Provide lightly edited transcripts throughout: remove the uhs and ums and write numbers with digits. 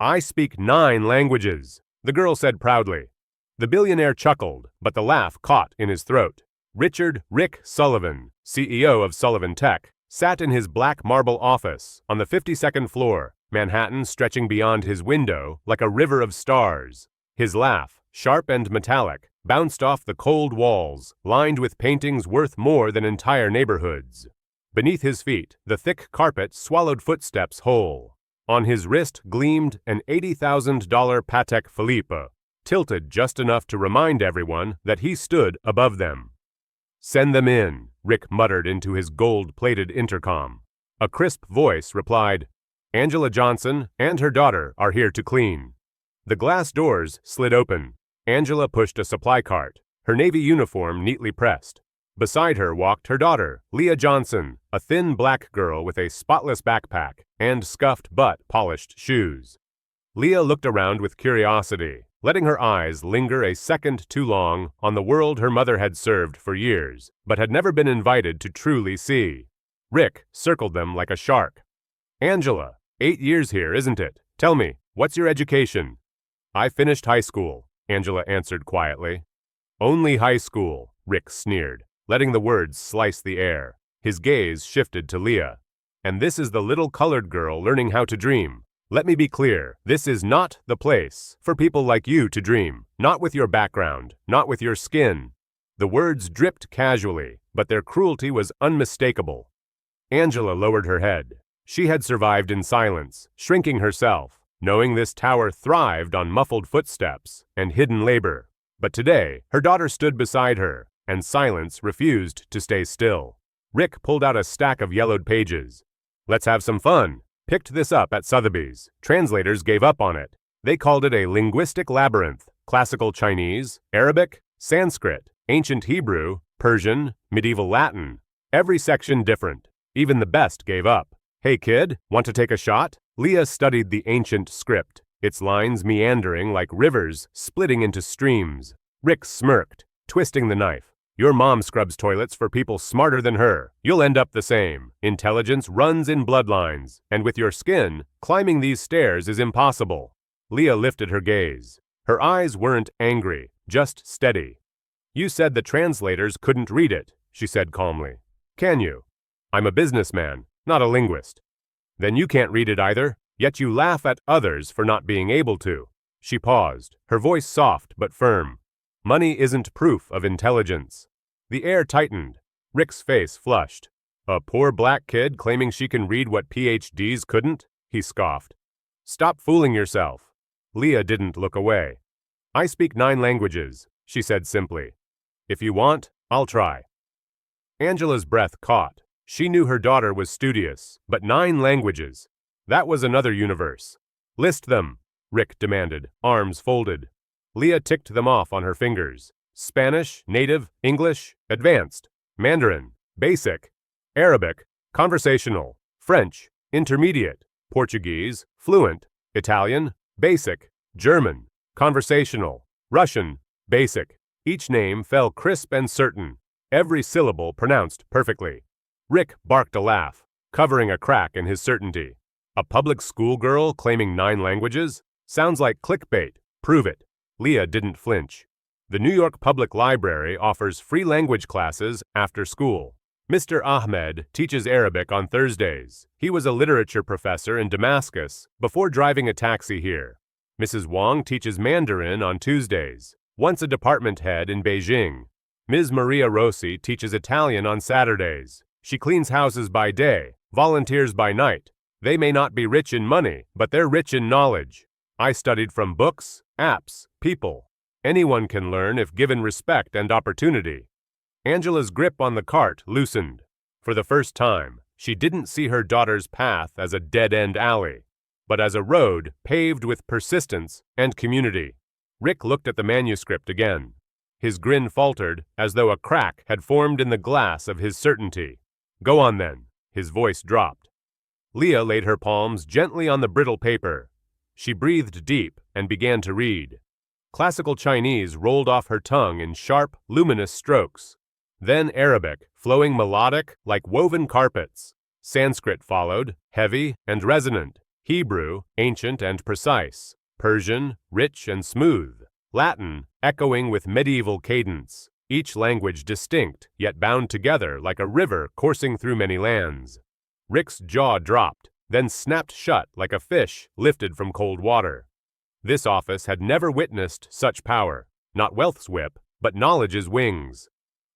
I speak 9 languages, the girl said proudly. The billionaire chuckled, but the laugh caught in his throat. Richard Rick Sullivan, CEO of Sullivan Tech, sat in his black marble office on the 52nd floor, Manhattan stretching beyond his window like a river of stars. His laugh, sharp and metallic, bounced off the cold walls, lined with paintings worth more than entire neighborhoods. Beneath his feet, the thick carpet swallowed footsteps whole. On his wrist gleamed an $80,000 Patek Philippe, tilted just enough to remind everyone that he stood above them. "Send them in," Rick muttered into his gold-plated intercom. A crisp voice replied, "Angela Johnson and her daughter are here to clean." The glass doors slid open. Angela pushed a supply cart, her navy uniform neatly pressed. Beside her walked her daughter, Leah Johnson, a thin black girl with a spotless backpack and scuffed but polished shoes. Leah looked around with curiosity, letting her eyes linger a second too long on the world her mother had served for years, but had never been invited to truly see. Rick circled them like a shark. "Angela, 8 years here, isn't it? Tell me, what's your education?" "I finished high school," Angela answered quietly. "Only high school," Rick sneered, letting the words slice the air. His gaze shifted to Leah. "And this is the little colored girl learning how to dream. Let me be clear, this is not the place for people like you to dream, not with your background, not with your skin." The words dripped casually, but their cruelty was unmistakable. Angela lowered her head. She had survived in silence, shrinking herself, knowing this tower thrived on muffled footsteps and hidden labor. But today, her daughter stood beside her, and silence refused to stay still. Rick pulled out a stack of yellowed pages. "Let's have some fun. Picked this up at Sotheby's. Translators gave up on it. They called it a linguistic labyrinth. Classical Chinese, Arabic, Sanskrit, ancient Hebrew, Persian, medieval Latin. Every section different. Even the best gave up. Hey kid, want to take a shot?" Leah studied the ancient script, its lines meandering like rivers splitting into streams. Rick smirked, twisting the knife. "Your mom scrubs toilets for people smarter than her. You'll end up the same. Intelligence runs in bloodlines, and with your skin, climbing these stairs is impossible." Leah lifted her gaze. Her eyes weren't angry, just steady. "You said the translators couldn't read it," she said calmly. "Can you?" "I'm a businessman, not a linguist." "Then you can't read it either, yet you laugh at others for not being able to." She paused, her voice soft but firm. "Money isn't proof of intelligence." The air tightened. Rick's face flushed. "A poor black kid claiming she can read what PhDs couldn't?" he scoffed. "Stop fooling yourself." Leah didn't look away. "I speak 9 languages," she said simply. "If you want, I'll try." Angela's breath caught. She knew her daughter was studious, but 9 languages. That was another universe. "List them," Rick demanded, arms folded. Leah ticked them off on her fingers. Spanish, native, English, advanced, Mandarin, basic, Arabic, conversational, French, intermediate, Portuguese, fluent, Italian, basic, German, conversational, Russian, basic. Each name fell crisp and certain, every syllable pronounced perfectly. Rick barked a laugh, covering a crack in his certainty. A public school girl claiming 9 languages? Sounds like clickbait. Prove it. Leah didn't flinch. The New York Public Library offers free language classes after school. Mr. Ahmed teaches Arabic on Thursdays. He was a literature professor in Damascus before driving a taxi here. Mrs. Wong teaches Mandarin on Tuesdays, once a department head in Beijing. Ms. Maria Rossi teaches Italian on Saturdays. She cleans houses by day, volunteers by night. They may not be rich in money, but they're rich in knowledge. I studied from books, apps, people. Anyone can learn if given respect and opportunity. Angela's grip on the cart loosened. For the first time, she didn't see her daughter's path as a dead-end alley, but as a road paved with persistence and community. Rick looked at the manuscript again. His grin faltered as though a crack had formed in the glass of his certainty. "Go on then." His voice dropped. Leah laid her palms gently on the brittle paper. She breathed deep and began to read. Classical Chinese rolled off her tongue in sharp, luminous strokes. Then Arabic, flowing melodic like woven carpets. Sanskrit followed, heavy and resonant. Hebrew, ancient and precise. Persian, rich and smooth. Latin, echoing with medieval cadence. Each language distinct, yet bound together like a river coursing through many lands. Rick's jaw dropped, then snapped shut like a fish lifted from cold water. This office had never witnessed such power. Not wealth's whip, but knowledge's wings.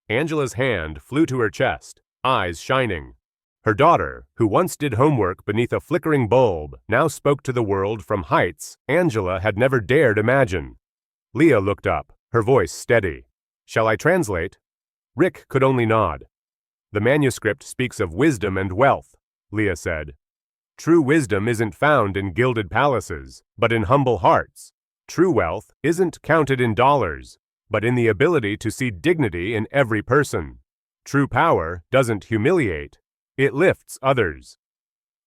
Angela's hand flew to her chest, eyes shining. Her daughter, who once did homework beneath a flickering bulb, now spoke to the world from heights Angela had never dared imagine. Leah looked up, her voice steady. "Shall I translate?" Rick could only nod. "The manuscript speaks of wisdom and wealth," Leah said. "True wisdom isn't found in gilded palaces, but in humble hearts. True wealth isn't counted in dollars, but in the ability to see dignity in every person. True power doesn't humiliate, it lifts others."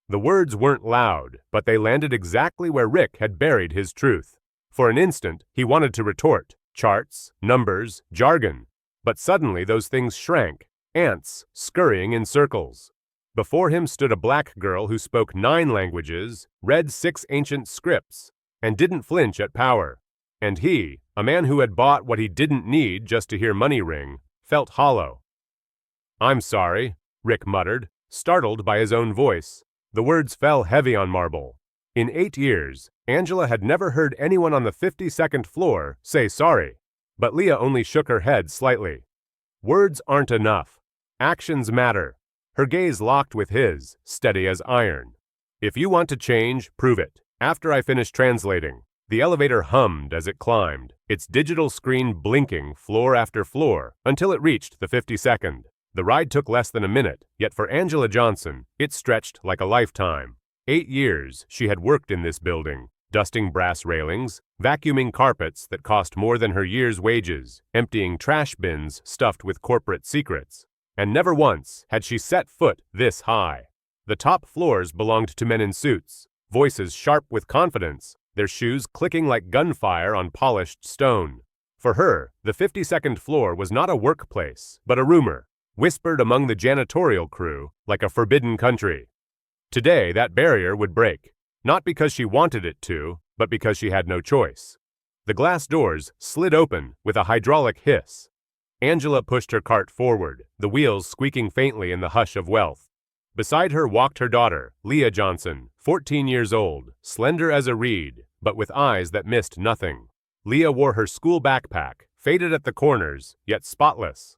The words weren't loud, but they landed exactly where Rick had buried his truth. For an instant, he wanted to retort, charts, numbers, jargon. But suddenly those things shrank, ants scurrying in circles. Before him stood a black girl who spoke 9 languages, read 6 ancient scripts, and didn't flinch at power. And he, a man who had bought what he didn't need just to hear money ring, felt hollow. "I'm sorry," Rick muttered, startled by his own voice. The words fell heavy on marble. In 8 years, Angela had never heard anyone on the 52nd floor say sorry. But Leah only shook her head slightly. Words aren't enough. Actions matter. Her gaze locked with his, steady as iron. "If you want to change, prove it. After I finish translating." The elevator hummed as it climbed, its digital screen blinking floor after floor until it reached the 52nd. The ride took less than a minute, yet for Angela Johnson, it stretched like a lifetime. 8 years she had worked in this building, dusting brass railings, vacuuming carpets that cost more than her year's wages, emptying trash bins stuffed with corporate secrets. And never once had she set foot this high. The top floors belonged to men in suits, voices sharp with confidence, their shoes clicking like gunfire on polished stone. For her, the 52nd floor was not a workplace, but a rumor, whispered among the janitorial crew like a forbidden country. Today, that barrier would break, not because she wanted it to, but because she had no choice. The glass doors slid open with a hydraulic hiss. Angela pushed her cart forward, the wheels squeaking faintly in the hush of wealth. Beside her walked her daughter, Leah Johnson, 14 years old, slender as a reed, but with eyes that missed nothing. Leah wore her school backpack, faded at the corners, yet spotless.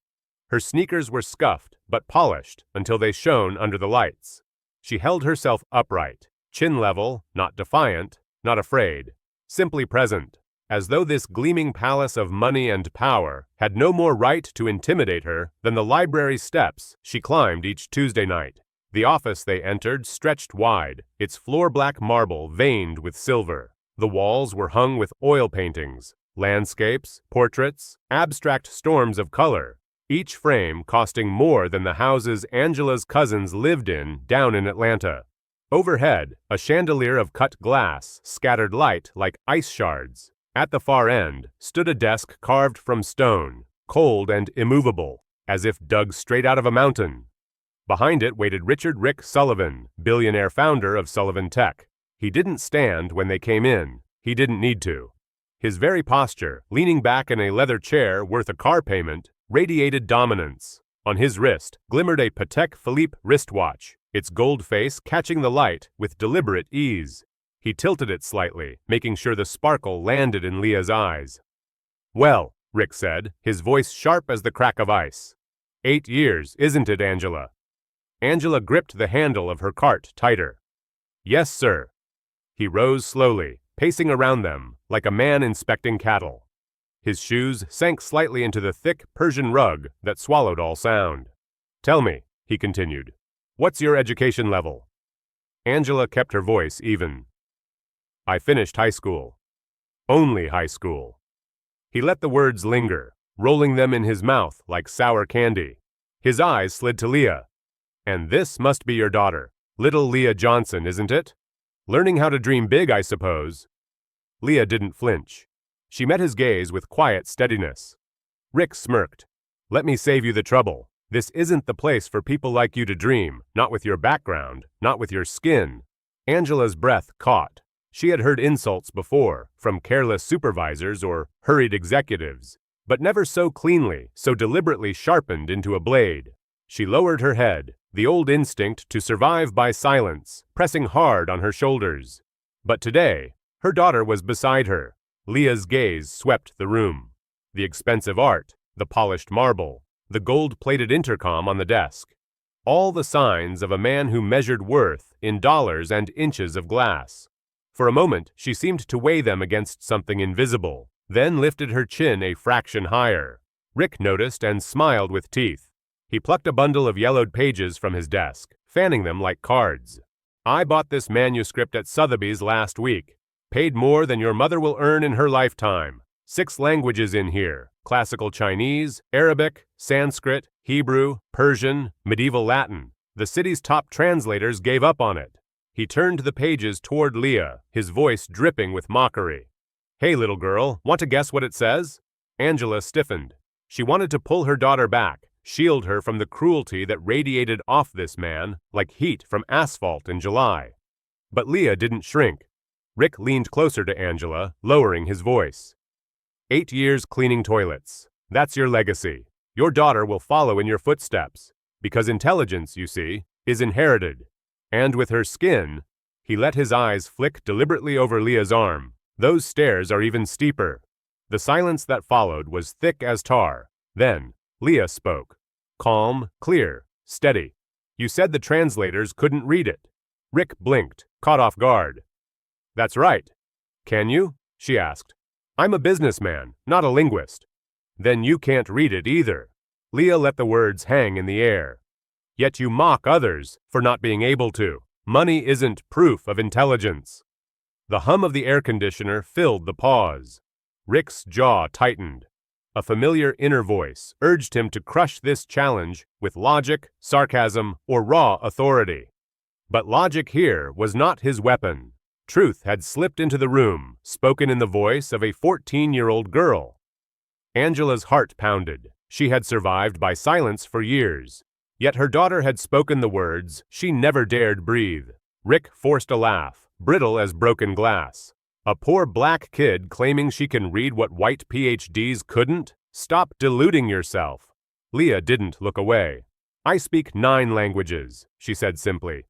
Her sneakers were scuffed, but polished until they shone under the lights. She held herself upright, chin level, not defiant, not afraid, simply present, as though this gleaming palace of money and power had no more right to intimidate her than the library steps she climbed each Tuesday night. The office they entered stretched wide, its floor-black marble veined with silver. The walls were hung with oil paintings, landscapes, portraits, abstract storms of color, each frame costing more than the houses Angela's cousins lived in down in Atlanta. Overhead, a chandelier of cut glass scattered light like ice shards. At the far end stood a desk carved from stone, cold and immovable, as if dug straight out of a mountain. Behind it waited Rick Sullivan, billionaire founder of Sullivan Tech. He didn't stand when they came in. He didn't need to. His very posture, leaning back in a leather chair worth a car payment, radiated dominance. On his wrist glimmered a Patek Philippe wristwatch, its gold face catching the light with deliberate ease. He tilted it slightly, making sure the sparkle landed in Leah's eyes. "Well," Rick said, his voice sharp as the crack of ice. 8 years, isn't it, Angela?" Angela gripped the handle of her cart tighter. "Yes, sir." He rose slowly, pacing around them like a man inspecting cattle. His shoes sank slightly into the thick Persian rug that swallowed all sound. "Tell me," he continued, "what's your education level?" Angela kept her voice even. "I finished high school. Only high school." He let the words linger, rolling them in his mouth like sour candy. His eyes slid to Leah. "And this must be your daughter, little Leah Johnson, isn't it? Learning how to dream big, I suppose." Leah didn't flinch. She met his gaze with quiet steadiness. Rick smirked. "Let me save you the trouble. This isn't the place for people like you to dream, not with your background, not with your skin. Angela's breath caught. She had heard insults before, from careless supervisors or hurried executives, but never so cleanly, so deliberately sharpened into a blade. She lowered her head, the old instinct to survive by silence, pressing hard on her shoulders. But today, her daughter was beside her. Leah's gaze swept the room. The expensive art, the polished marble, the gold-plated intercom on the desk. All the signs of a man who measured worth in dollars and inches of glass. For a moment, she seemed to weigh them against something invisible, then lifted her chin a fraction higher. Rick noticed and smiled with teeth. He plucked a bundle of yellowed pages from his desk, fanning them like cards. I bought this manuscript at Sotheby's last week. Paid more than your mother will earn in her lifetime. 6 languages in here: classical Chinese, Arabic, Sanskrit, Hebrew, Persian, medieval Latin. The city's top translators gave up on it. He turned the pages toward Leah, his voice dripping with mockery. Hey, little girl, want to guess what it says? Angela stiffened. She wanted to pull her daughter back, shield her from the cruelty that radiated off this man like heat from asphalt in July. But Leah didn't shrink. Rick leaned closer to Angela, lowering his voice. 8 years cleaning toilets. That's your legacy. Your daughter will follow in your footsteps, because intelligence, you see, is inherited. And with her skin, he let his eyes flick deliberately over Leah's arm. Those stairs are even steeper. The silence that followed was thick as tar. Then, Leah spoke. Calm, clear, steady. You said the translators couldn't read it. Rick blinked, caught off guard. That's right. Can you? She asked. I'm a businessman, not a linguist. Then you can't read it either. Leah let the words hang in the air. Yet you mock others for not being able to. Money isn't proof of intelligence. The hum of the air conditioner filled the pause. Rick's jaw tightened. A familiar inner voice urged him to crush this challenge with logic, sarcasm, or raw authority. But logic here was not his weapon. Truth had slipped into the room, spoken in the voice of a 14-year-old girl. Angela's heart pounded. She had survived by silence for years. Yet her daughter had spoken the words she never dared breathe. Rick forced a laugh, brittle as broken glass. A poor black kid claiming she can read what white PhDs couldn't? Stop deluding yourself. Leah didn't look away. I speak 9 languages, she said simply.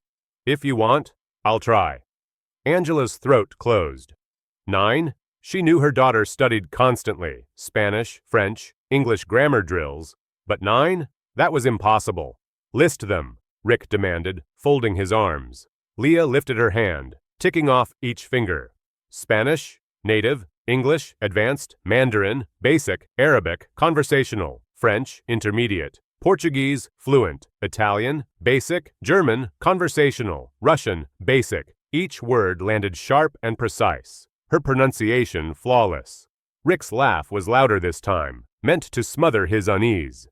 If you want, I'll try. Angela's throat closed. 9? She knew her daughter studied constantly, Spanish, French, English grammar drills. But 9? That was impossible. List them, Rick demanded, folding his arms. Leah lifted her hand, ticking off each finger. Spanish, native, English, advanced, Mandarin, basic, Arabic, conversational, French, intermediate, Portuguese, fluent, Italian, basic, German, conversational, Russian, basic. Each word landed sharp and precise, her pronunciation flawless. Rick's laugh was louder this time, meant to smother his unease.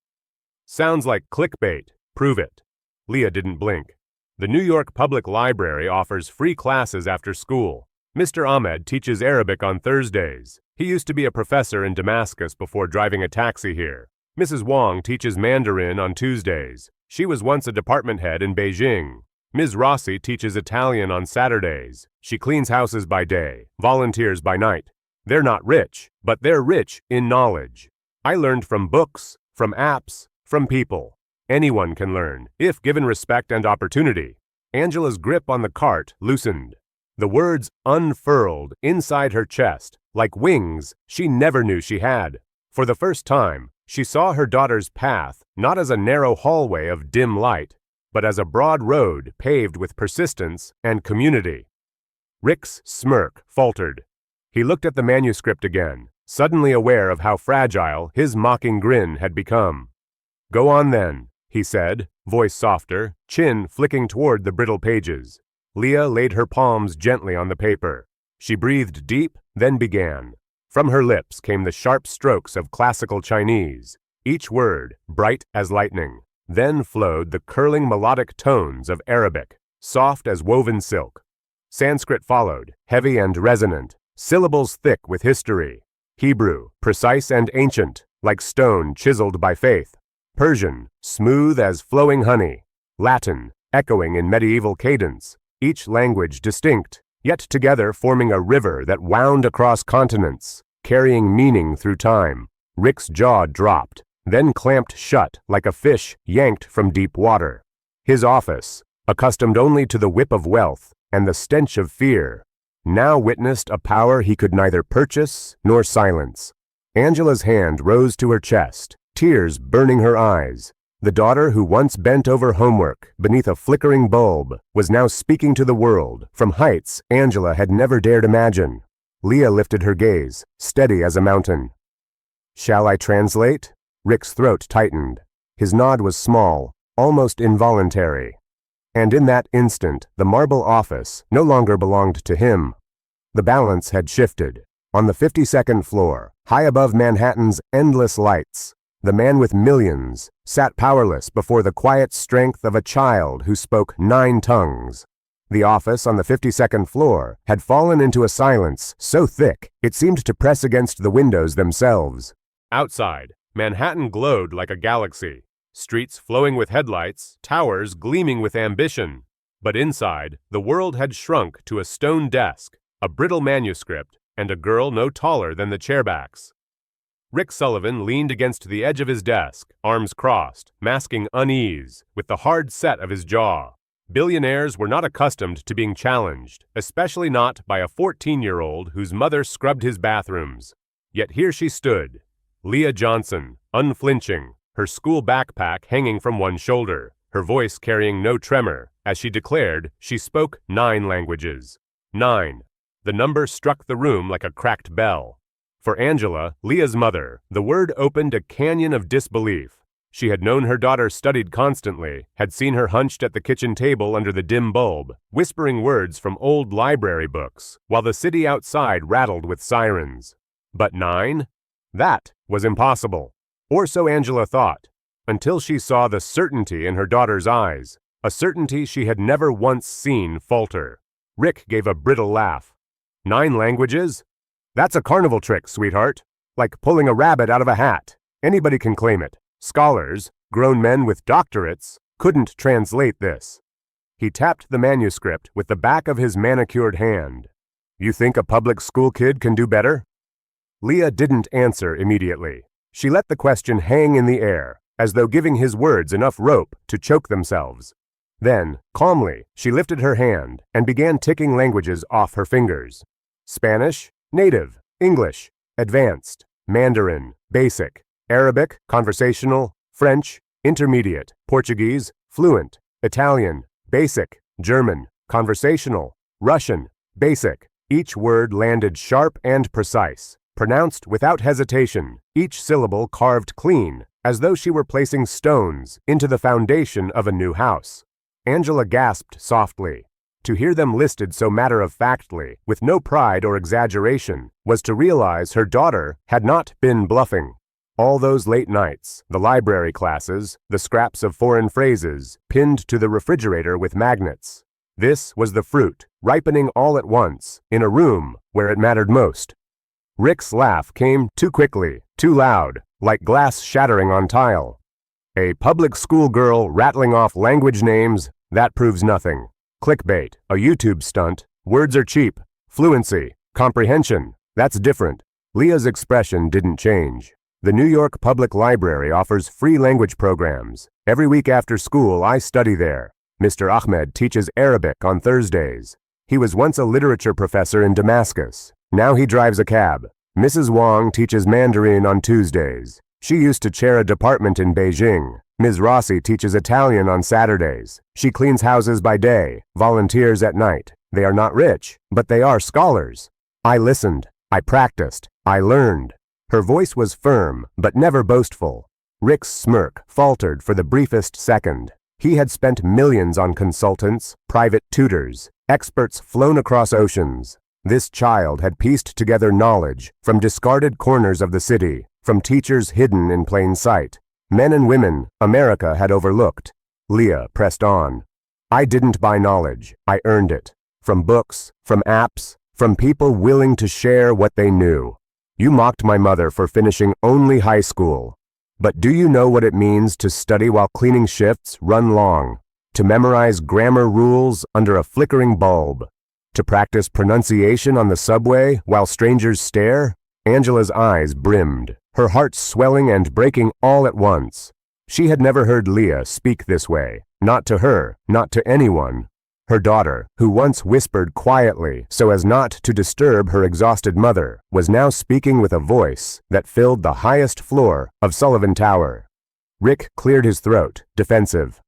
Sounds like clickbait. Prove it. Leah didn't blink. The New York Public Library offers free classes after school. Mr. Ahmed teaches Arabic on Thursdays. He used to be a professor in Damascus before driving a taxi here. Mrs. Wong teaches Mandarin on Tuesdays. She was once a department head in Beijing. Ms. Rossi teaches Italian on Saturdays. She cleans houses by day, volunteers by night. They're not rich, but they're rich in knowledge. I learned from books, from apps, from people. Anyone can learn, if given respect and opportunity. Angela's grip on the cart loosened. The words unfurled inside her chest, like wings she never knew she had. For the first time, she saw her daughter's path not as a narrow hallway of dim light, but as a broad road paved with persistence and community. Rick's smirk faltered. He looked at the manuscript again, suddenly aware of how fragile his mocking grin had become. Go on then, he said, voice softer, chin flicking toward the brittle pages. Leah laid her palms gently on the paper. She breathed deep, then began. From her lips came the sharp strokes of classical Chinese, each word bright as lightning. Then flowed the curling melodic tones of Arabic, soft as woven silk. Sanskrit followed, heavy and resonant, syllables thick with history. Hebrew, precise and ancient, like stone chiseled by faith. Persian, smooth as flowing honey. Latin, echoing in medieval cadence. each language distinct, yet together forming a river that wound across continents, carrying meaning through time. Rick's jaw dropped, then clamped shut like a fish yanked from deep water. His office, accustomed only to the whip of wealth and the stench of fear, now witnessed a power he could neither purchase nor silence. Angela's hand rose to her chest, tears burning her eyes. The daughter who once bent over homework beneath a flickering bulb was now speaking to the world from heights Angela had never dared imagine. Leah lifted her gaze, steady as a mountain. "Shall I translate?" Rick's throat tightened. His nod was small, almost involuntary. And in that instant, the marble office no longer belonged to him. The balance had shifted. On the 52nd floor, high above Manhattan's endless lights, the man with millions sat powerless before the quiet strength of a child who spoke 9 tongues. The office on the 52nd floor had fallen into a silence so thick it seemed to press against the windows themselves. Outside, Manhattan glowed like a galaxy, streets flowing with headlights, towers gleaming with ambition. But inside, the world had shrunk to a stone desk, a brittle manuscript, and a girl no taller than the chairbacks. Rick Sullivan leaned against the edge of his desk, arms crossed, masking unease with the hard set of his jaw. Billionaires were not accustomed to being challenged, especially not by a 14-year-old whose mother scrubbed his bathrooms. Yet here she stood, Leah Johnson, unflinching, her school backpack hanging from one shoulder, her voice carrying no tremor. As she declared, she spoke 9 languages. 9. The number struck the room like a cracked bell. For Angela, Leah's mother, the word opened a canyon of disbelief. She had known her daughter studied constantly, had seen her hunched at the kitchen table under the dim bulb, whispering words from old library books, while the city outside rattled with sirens. But 9? That was impossible. Or so Angela thought, until she saw the certainty in her daughter's eyes, a certainty she had never once seen falter. Rick gave a brittle laugh. 9 languages? That's a carnival trick, sweetheart. Like pulling a rabbit out of a hat. Anybody can claim it. Scholars, grown men with doctorates, couldn't translate this. He tapped the manuscript with the back of his manicured hand. You think a public school kid can do better? Leah didn't answer immediately. She let the question hang in the air, as though giving his words enough rope to choke themselves. Then, calmly, she lifted her hand and began ticking languages off her fingers. Spanish, native, English, advanced, Mandarin, basic, Arabic, conversational, French, intermediate, Portuguese, fluent, Italian, basic, German, conversational, Russian, basic. Each word landed sharp and precise, pronounced without hesitation, each syllable carved clean, as though she were placing stones into the foundation of a new house. Angela gasped softly. To hear them listed so matter-of-factly, with no pride or exaggeration, was to realize her daughter had not been bluffing. All those late nights, the library classes, the scraps of foreign phrases, pinned to the refrigerator with magnets. This was the fruit, ripening all at once, in a room where it mattered most. Rick's laugh came too quickly, too loud, like glass shattering on tile. A public school girl rattling off language names, that proves nothing. Clickbait, a YouTube stunt, words are cheap, fluency, comprehension, that's different. Leah's expression didn't change. The New York Public Library offers free language programs. Every week after school, I study there. Mr. Ahmed teaches Arabic on Thursdays. He was once a literature professor in Damascus. Now he drives a cab. Mrs. Wang teaches Mandarin on Tuesdays. She used to chair a department in Beijing. Ms. Rossi teaches Italian on Saturdays. She cleans houses by day, volunteers at night. They are not rich, but they are scholars. I listened. I practiced. I learned. Her voice was firm, but never boastful. Rick's smirk faltered for the briefest second. He had spent millions on consultants, private tutors, experts flown across oceans. This child had pieced together knowledge from discarded corners of the city, from teachers hidden in plain sight. Men and women America had overlooked. Leah pressed on. I didn't buy knowledge. I earned it. From books, from apps, from people willing to share what they knew. You mocked my mother for finishing only high school. But do you know what it means to study while cleaning shifts run long? to memorize grammar rules under a flickering bulb, to practice pronunciation on the subway while strangers stare. Angela's eyes brimmed, her heart swelling and breaking all at once. She had never heard Leah speak this way, not to her, not to anyone. Her daughter, who once whispered quietly so as not to disturb her exhausted mother, was now speaking with a voice that filled the highest floor of Sullivan Tower. Rick cleared his throat, defensive.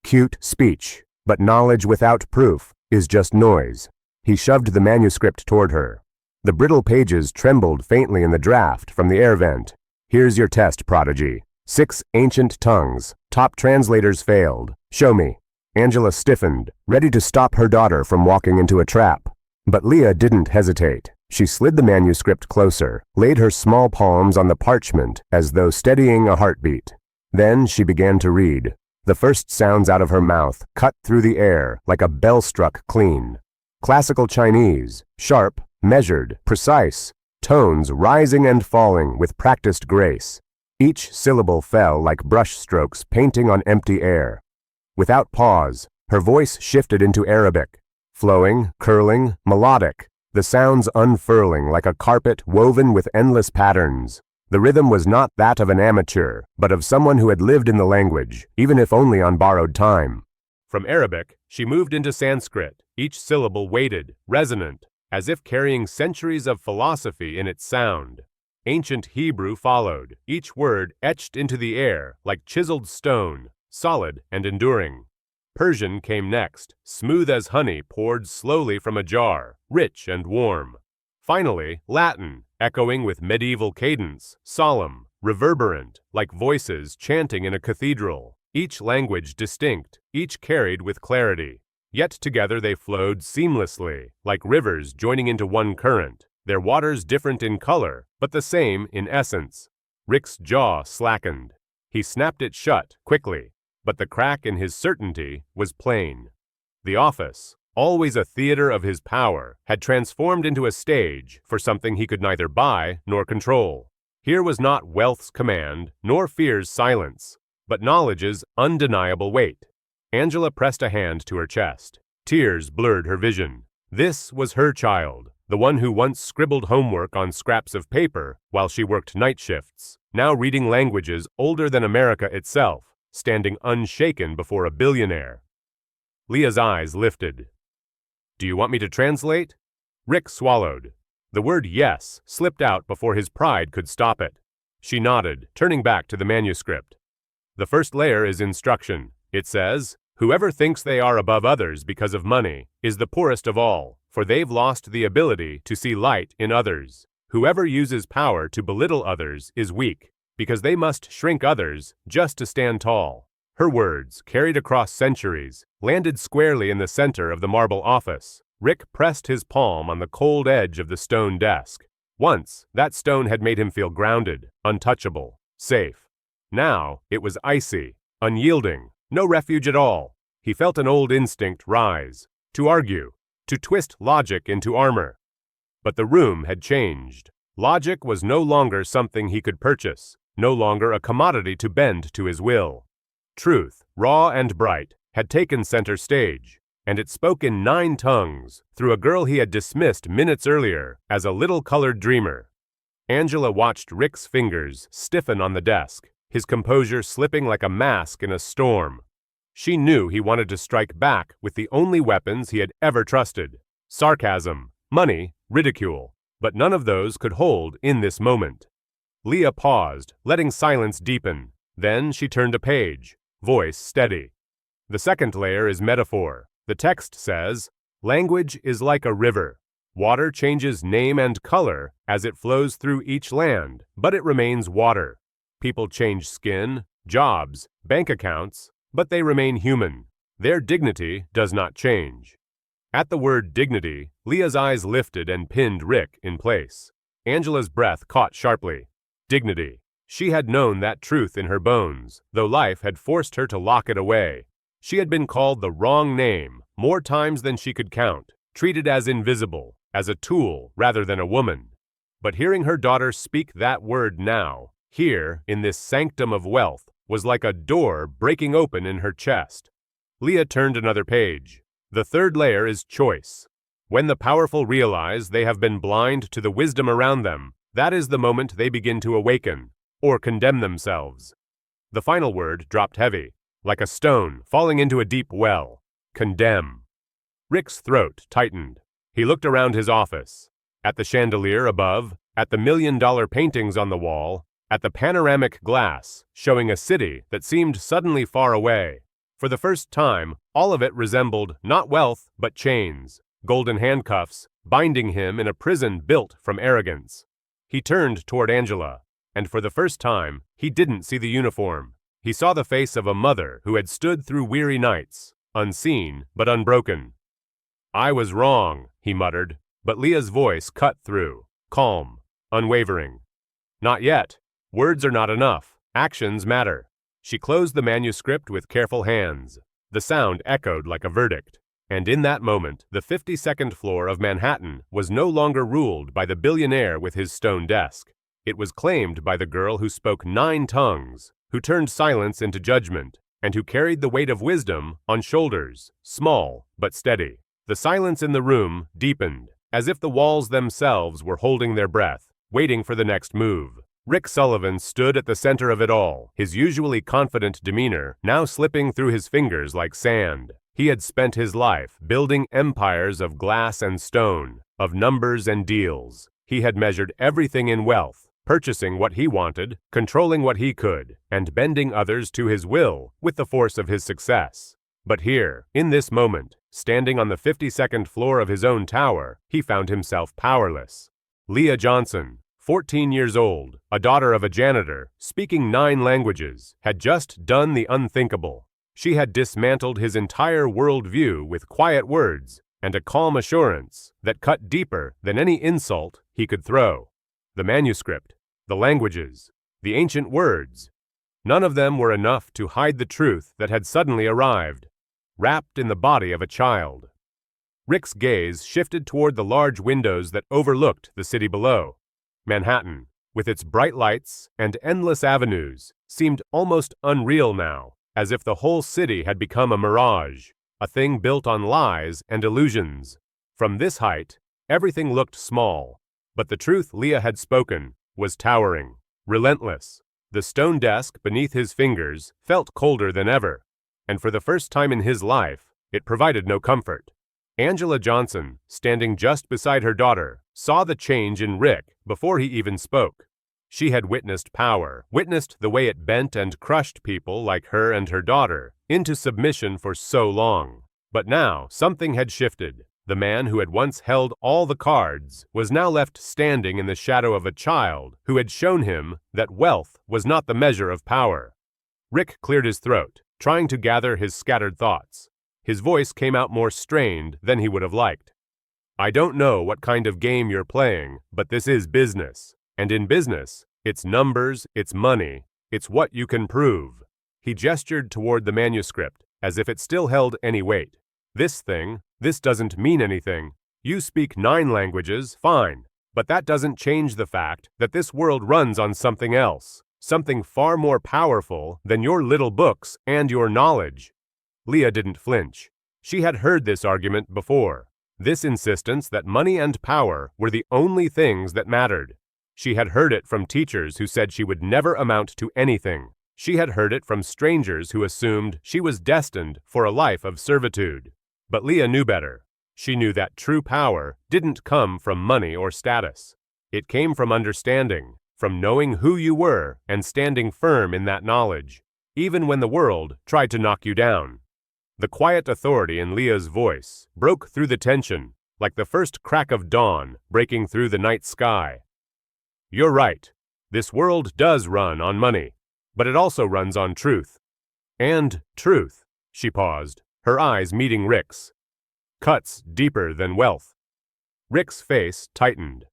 Cute speech, but knowledge without proof is just noise. He shoved the manuscript toward her. The brittle pages trembled faintly in the draft from the air vent. Here's your test, prodigy. 6 ancient tongues. Top translators failed. Show me. Angela stiffened, ready to stop her daughter from walking into a trap. But Leah didn't hesitate. She slid the manuscript closer, laid her small palms on the parchment as though steadying a heartbeat. Then she began to read. The first sounds out of her mouth cut through the air like a bell struck clean. Classical Chinese, sharp, measured, precise, tones rising and falling with practiced grace. Each syllable fell like brush strokes painting on empty air. Without pause, her voice shifted into Arabic, flowing, curling, melodic, the sounds unfurling like a carpet woven with endless patterns. The rhythm was not that of an amateur, but of someone who had lived in the language, even if only on borrowed time. From Arabic, she moved into Sanskrit, each syllable weighted, resonant, as if carrying centuries of philosophy in its sound. Ancient Hebrew followed, each word etched into the air like chiseled stone, solid and enduring. Persian came next, smooth as honey poured slowly from a jar, rich and warm. Finally, Latin, echoing with medieval cadence, solemn, reverberant, like voices chanting in a cathedral, each language distinct, each carried with clarity. Yet together they flowed seamlessly, like rivers joining into one current, their waters different in color, but the same in essence. Rick's jaw slackened. He snapped it shut, quickly, but the crack in his certainty was plain. The office, always a theater of his power, had transformed into a stage for something he could neither buy nor control. Here was not wealth's command, nor fear's silence, but knowledge's undeniable weight. Angela pressed a hand to her chest. Tears blurred her vision. This was her child, the one who once scribbled homework on scraps of paper while she worked night shifts, now reading languages older than America itself, standing unshaken before a billionaire. Leah's eyes lifted. Do you want me to translate? Rick swallowed. The word yes slipped out before his pride could stop it. She nodded, turning back to the manuscript. The first layer is instruction. It says, whoever thinks they are above others because of money is the poorest of all, for they've lost the ability to see light in others. Whoever uses power to belittle others is weak, because they must shrink others just to stand tall. Her words, carried across centuries, landed squarely in the center of the marble office. Rick pressed his palm on the cold edge of the stone desk. Once, that stone had made him feel grounded, untouchable, safe. Now, it was icy, unyielding, no refuge at all. He felt an old instinct rise, to argue, to twist logic into armor. But the room had changed. Logic was no longer something he could purchase, no longer a commodity to bend to his will. Truth, raw and bright, had taken center stage, and it spoke in 9 tongues through a girl he had dismissed minutes earlier as a little colored dreamer. Angela watched Rick's fingers stiffen on the desk, his composure slipping like a mask in a storm. She knew he wanted to strike back with the only weapons he had ever trusted: sarcasm, money, ridicule, but none of those could hold in this moment. Leah paused, letting silence deepen. Then she turned a page, voice steady. The second layer is metaphor. The text says, language is like a river. Water changes name and color as it flows through each land, but it remains water. People change skin, jobs, bank accounts, but they remain human. Their dignity does not change. At the word dignity, Leah's eyes lifted and pinned Rick in place. Angela's breath caught sharply. Dignity. She had known that truth in her bones, though life had forced her to lock it away. She had been called the wrong name more times than she could count, treated as invisible, as a tool rather than a woman. But hearing her daughter speak that word now, here, in this sanctum of wealth, was like a door breaking open in her chest. Leah turned another page. The third layer is choice. When the powerful realize they have been blind to the wisdom around them, that is the moment they begin to awaken, or condemn themselves. The final word dropped heavy, like a stone falling into a deep well. Condemn. Rick's throat tightened. He looked around his office. At the chandelier above, at the $1,000,000 paintings on the wall, at the panoramic glass, showing a city that seemed suddenly far away. For the first time, all of it resembled not wealth, but chains, golden handcuffs, binding him in a prison built from arrogance. He turned toward Angela, and for the first time, he didn't see the uniform. He saw the face of a mother who had stood through weary nights, unseen but unbroken. "I was wrong," he muttered, but Leah's voice cut through, calm, unwavering. "Not yet. Words are not enough. Actions matter." She closed the manuscript with careful hands. The sound echoed like a verdict. And in that moment, the 52nd floor of Manhattan was no longer ruled by the billionaire with his stone desk. It was claimed by the girl who spoke 9 tongues, who turned silence into judgment, and who carried the weight of wisdom on shoulders, small but steady. The silence in the room deepened, as if the walls themselves were holding their breath, waiting for the next move. Rick Sullivan stood at the center of it all, his usually confident demeanor now slipping through his fingers like sand. He had spent his life building empires of glass and stone, of numbers and deals. He had measured everything in wealth, purchasing what he wanted, controlling what he could, and bending others to his will with the force of his success. But here, in this moment, standing on the 52nd floor of his own tower, he found himself powerless. Leah Johnson, 14 years old, a daughter of a janitor, speaking 9 languages, had just done the unthinkable. She had dismantled his entire worldview with quiet words and a calm assurance that cut deeper than any insult he could throw. The manuscript, the languages, the ancient words, none of them were enough to hide the truth that had suddenly arrived, wrapped in the body of a child. Rick's gaze shifted toward the large windows that overlooked the city below. Manhattan, with its bright lights and endless avenues, seemed almost unreal now, as if the whole city had become a mirage, a thing built on lies and illusions. From this height, everything looked small, but the truth Leah had spoken was towering, relentless. The stone desk beneath his fingers felt colder than ever, and for the first time in his life, it provided no comfort. Angela Johnson, standing just beside her daughter, saw the change in Rick before he even spoke. She had witnessed power, witnessed the way it bent and crushed people like her and her daughter into submission for so long. But now something had shifted. The man who had once held all the cards was now left standing in the shadow of a child who had shown him that wealth was not the measure of power. Rick cleared his throat, trying to gather his scattered thoughts. His voice came out more strained than he would have liked. "I don't know what kind of game you're playing, but this is business. And in business, it's numbers, it's money, it's what you can prove." He gestured toward the manuscript, as if it still held any weight. "This thing, this doesn't mean anything. You speak 9 languages, fine. But that doesn't change the fact that this world runs on something else, something far more powerful than your little books and your knowledge." Leah didn't flinch. She had heard this argument before, this insistence that money and power were the only things that mattered. She had heard it from teachers who said she would never amount to anything. She had heard it from strangers who assumed she was destined for a life of servitude. But Leah knew better. She knew that true power didn't come from money or status. It came from understanding, from knowing who you were and standing firm in that knowledge, even when the world tried to knock you down. The quiet authority in Leah's voice broke through the tension, like the first crack of dawn breaking through the night sky. "You're right. This world does run on money, but it also runs on truth." "And truth," she paused, her eyes meeting Rick's. "Cuts deeper than wealth." Rick's face tightened.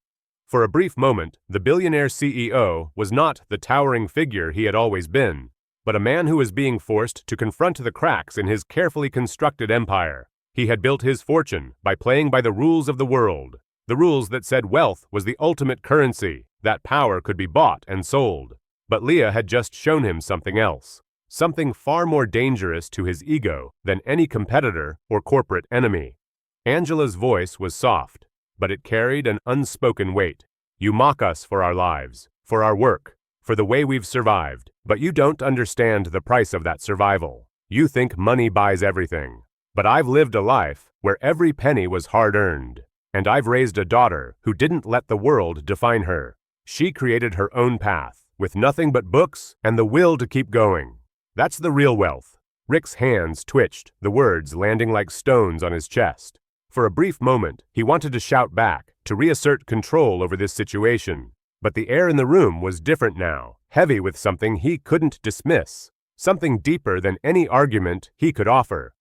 For a brief moment, the billionaire CEO was not the towering figure he had always been, but a man who was being forced to confront the cracks in his carefully constructed empire. He had built his fortune by playing by the rules of the world, the rules that said wealth was the ultimate currency, that power could be bought and sold. But Leah had just shown him something else. something far more dangerous to his ego than any competitor or corporate enemy. Angela's voice was soft, but it carried an unspoken weight. You mock us for our lives, for our work, for the way we've survived, but you don't understand the price of that survival. You think money buys everything. But I've lived a life where every penny was hard-earned, and I've raised a daughter who didn't let the world define her. She created her own path, with nothing but books and the will to keep going. That's the real wealth. Rick's hands twitched, the words landing like stones on his chest. For a brief moment, he wanted to shout back, to reassert control over this situation. But the air in the room was different now, heavy with something he couldn't dismiss, something deeper than any argument he could offer.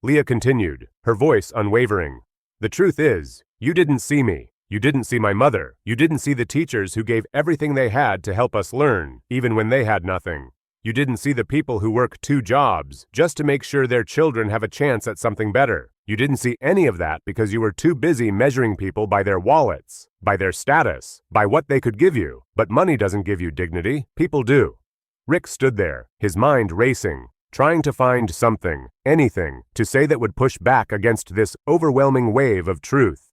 Leah continued, her voice unwavering. The truth is, you didn't see me. You didn't see my mother. You didn't see the teachers who gave everything they had to help us learn, even when they had nothing. You didn't see the people who work 2 jobs just to make sure their children have a chance at something better. You didn't see any of that because you were too busy measuring people by their wallets, by their status, by what they could give you. But money doesn't give you dignity. People do. Rick stood there, his mind racing, trying to find something, anything, to say that would push back against this overwhelming wave of truth.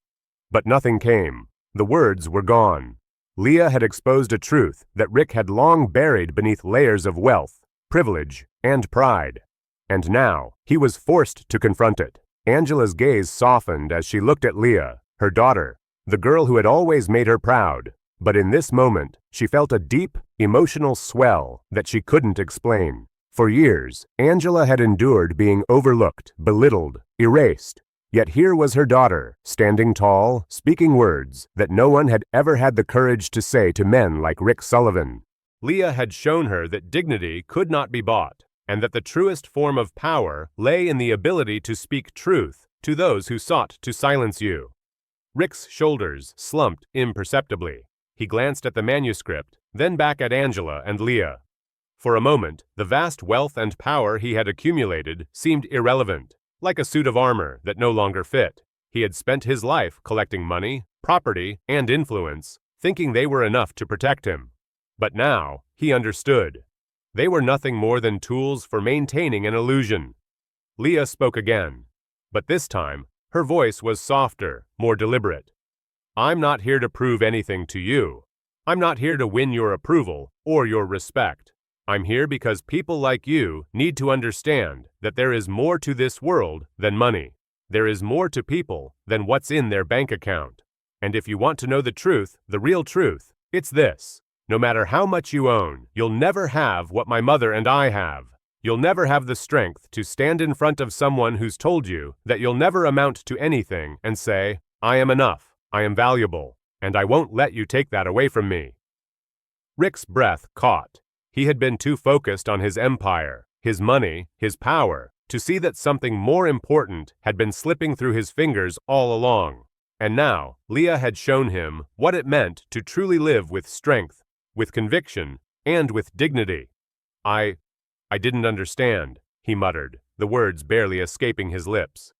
But nothing came. The words were gone. Leah had exposed a truth that Rick had long buried beneath layers of wealth, privilege, and pride. And now, he was forced to confront it. Angela's gaze softened as she looked at Leah, her daughter, the girl who had always made her proud. But in this moment, she felt a deep, emotional swell that she couldn't explain. For years, Angela had endured being overlooked, belittled, erased. Yet here was her daughter, standing tall, speaking words that no one had ever had the courage to say to men like Rick Sullivan. Leah had shown her that dignity could not be bought, and that the truest form of power lay in the ability to speak truth to those who sought to silence you. Rick's shoulders slumped imperceptibly. He glanced at the manuscript, then back at Angela and Leah. For a moment, the vast wealth and power he had accumulated seemed irrelevant, like a suit of armor that no longer fit. He had spent his life collecting money, property, and influence, thinking they were enough to protect him. But now, he understood. They were nothing more than tools for maintaining an illusion. Leah spoke again, but this time, her voice was softer, more deliberate. I'm not here to prove anything to you. I'm not here to win your approval or your respect. I'm here because people like you need to understand that there is more to this world than money. There is more to people than what's in their bank account. And if you want to know the truth, the real truth, it's this. No matter how much you own, you'll never have what my mother and I have. You'll never have the strength to stand in front of someone who's told you that you'll never amount to anything and say, I am enough, I am valuable, and I won't let you take that away from me. Rick's breath caught. He had been too focused on his empire, his money, his power, to see that something more important had been slipping through his fingers all along. And now, Leah had shown him what it meant to truly live with strength, with conviction, and with dignity. I didn't understand, he muttered, the words barely escaping his lips.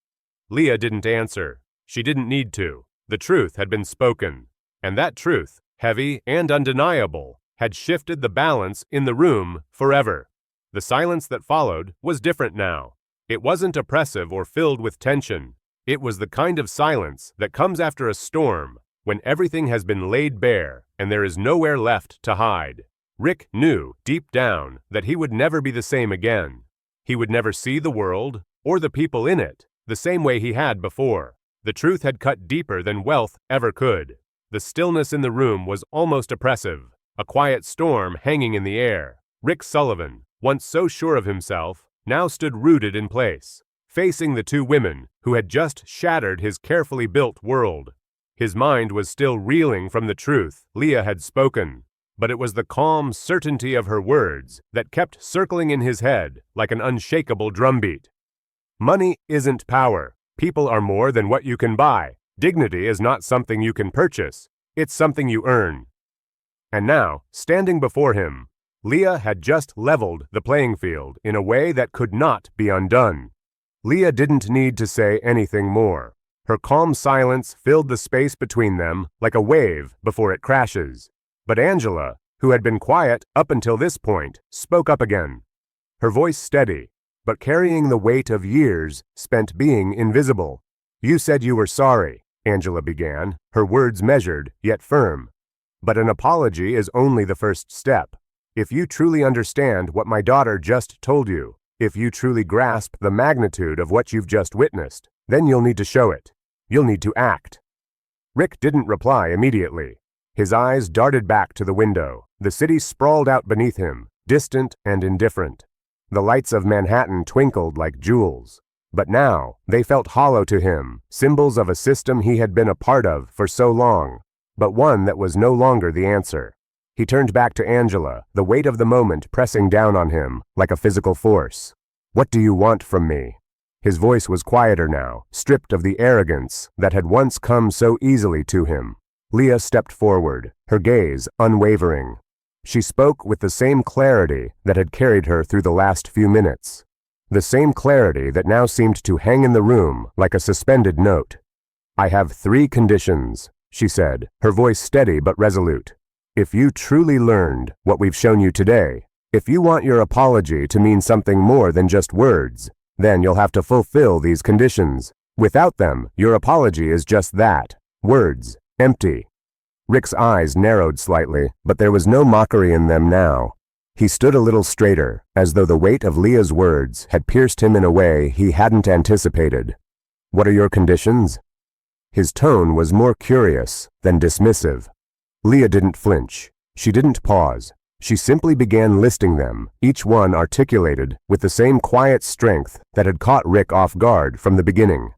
Leah didn't answer. She didn't need to. The truth had been spoken, and that truth, heavy and undeniable, had shifted the balance in the room forever. The silence that followed was different now. It wasn't oppressive or filled with tension. It was the kind of silence that comes after a storm, when everything has been laid bare and there is nowhere left to hide. Rick knew, deep down, that he would never be the same again. He would never see the world, or the people in it, the same way he had before. The truth had cut deeper than wealth ever could. The stillness in the room was almost oppressive, a quiet storm hanging in the air. Rick Sullivan, once so sure of himself, now stood rooted in place, facing the two women who had just shattered his carefully built world. His mind was still reeling from the truth Leah had spoken, but it was the calm certainty of her words that kept circling in his head like an unshakable drumbeat. Money isn't power. People are more than what you can buy. Dignity is not something you can purchase. It's something you earn. And now, standing before him, Leah had just leveled the playing field in a way that could not be undone. Leah didn't need to say anything more. Her calm silence filled the space between them like a wave before it crashes. But Angela, who had been quiet up until this point, spoke up again. her voice steady, but carrying the weight of years spent being invisible. "You said you were sorry," Angela began, her words measured, yet firm. "But an apology is only the first step. If you truly understand what my daughter just told you, if you truly grasp the magnitude of what you've just witnessed, then you'll need to show it. You'll need to act." Rick didn't reply immediately. His eyes darted back to the window. The city sprawled out beneath him, distant and indifferent. The lights of Manhattan twinkled like jewels. But now, they felt hollow to him, symbols of a system he had been a part of for so long, but one that was no longer the answer. He turned back to Angela, the weight of the moment pressing down on him like a physical force. "What do you want from me?" His voice was quieter now, stripped of the arrogance that had once come so easily to him. Leah stepped forward, her gaze unwavering. She spoke with the same clarity that had carried her through the last few minutes. The same clarity that now seemed to hang in the room like a suspended note. "I have 3 conditions," she said, her voice steady but resolute. "If you truly learned what we've shown you today, if you want your apology to mean something more than just words, then you'll have to fulfill these conditions. Without them, your apology is just that, words, empty." Rick's eyes narrowed slightly, but there was no mockery in them now. He stood a little straighter, as though the weight of Leah's words had pierced him in a way he hadn't anticipated. "What are your conditions?" His tone was more curious than dismissive. Leah didn't flinch. She didn't pause. She simply began listing them, each one articulated with the same quiet strength that had caught Rick off guard from the beginning.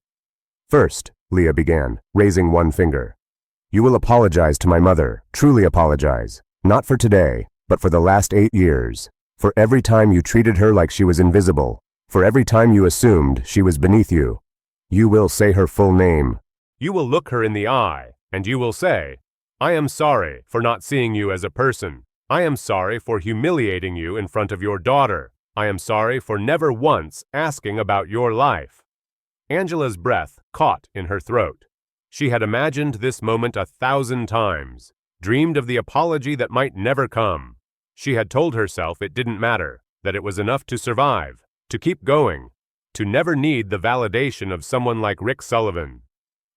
"First," Leah began, raising one finger, "you will apologize to my mother, truly apologize, not for today, but for the last 8 years, for every time you treated her like she was invisible, for every time you assumed she was beneath you. You will say her full name. You will look her in the eye, and you will say, 'I am sorry for not seeing you as a person. I am sorry for humiliating you in front of your daughter. I am sorry for never once asking about your life.'" Angela's breath caught in her throat. She had imagined this moment 1,000 times, dreamed of the apology that might never come. She had told herself it didn't matter, that it was enough to survive, to keep going, to never need the validation of someone like Rick Sullivan.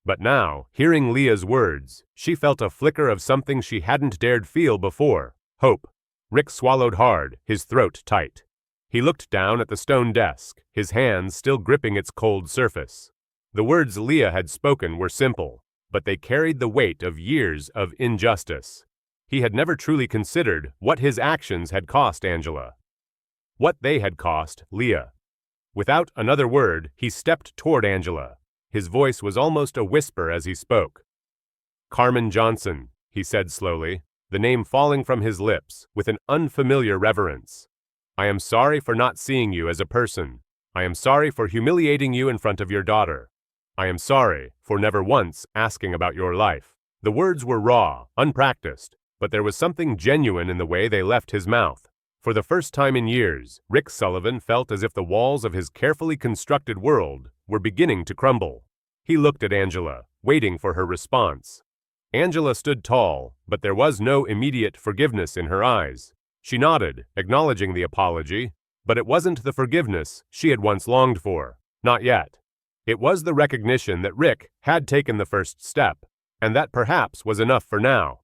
But now, hearing Leah's words, she felt a flicker of something she hadn't dared feel before, hope. Rick swallowed hard, his throat tight. He looked down at the stone desk, his hands still gripping its cold surface. The words Leah had spoken were simple, but they carried the weight of years of injustice. He had never truly considered what his actions had cost Angela. What they had cost Leah. Without another word, he stepped toward Angela. His voice was almost a whisper as he spoke. "Carmen Johnson," he said slowly, the name falling from his lips with an unfamiliar reverence. "I am sorry for not seeing you as a person. I am sorry for humiliating you in front of your daughter. I am sorry for never once asking about your life." The words were raw, unpracticed, but there was something genuine in the way they left his mouth. For the first time in years, Rick Sullivan felt as if the walls of his carefully constructed world were beginning to crumble. He looked at Angela, waiting for her response. Angela stood tall, but there was no immediate forgiveness in her eyes. She nodded, acknowledging the apology, but it wasn't the forgiveness she had once longed for. Not yet. It was the recognition that Rick had taken the first step, and that perhaps was enough for now.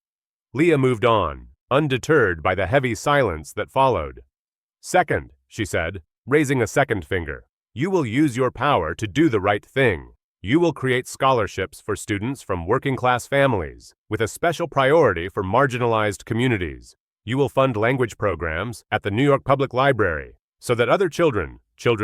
Leah moved on, undeterred by the heavy silence that followed. "Second," she said, raising a second finger, "you will use your power to do the right thing. You will create scholarships for students from working-class families, with a special priority for marginalized communities. You will fund language programs at the New York Public Library, so that other children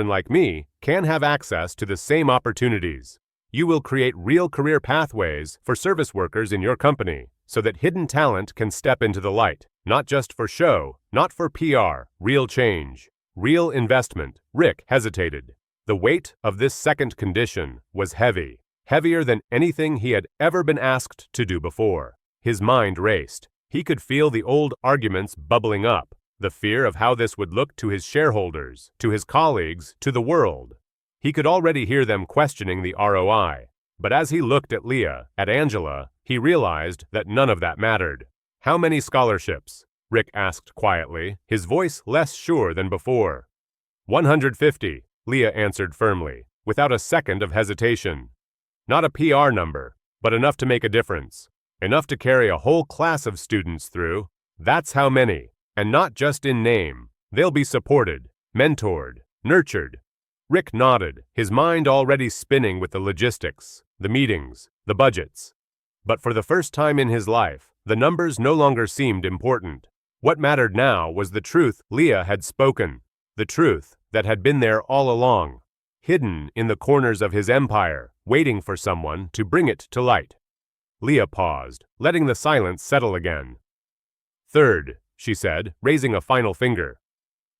like me, can have access to the same opportunities. You will create real career pathways for service workers in your company, so that hidden talent can step into the light, not just for show, not for PR, real change, real investment." Rick hesitated. The weight of this second condition was heavy, heavier than anything he had ever been asked to do before. His mind raced. He could feel the old arguments bubbling up. The fear of how this would look to his shareholders, to his colleagues, to the world. He could already hear them questioning the ROI. But as he looked at Leah, at Angela, he realized that none of that mattered. "How many scholarships?" Rick asked quietly, his voice less sure than before. 150, Leah answered firmly, without a second of hesitation. Not a PR number, but enough to make a difference. Enough to carry a whole class of students through. That's how many. And not just in name. They'll be supported, mentored, nurtured. Rick nodded, his mind already spinning with the logistics, the meetings, the budgets. But for the first time in his life, the numbers no longer seemed important. What mattered now was the truth Leah had spoken, the truth that had been there all along, hidden in the corners of his empire, waiting for someone to bring it to light. Leah paused, letting the silence settle again. Third, she said, raising a final finger.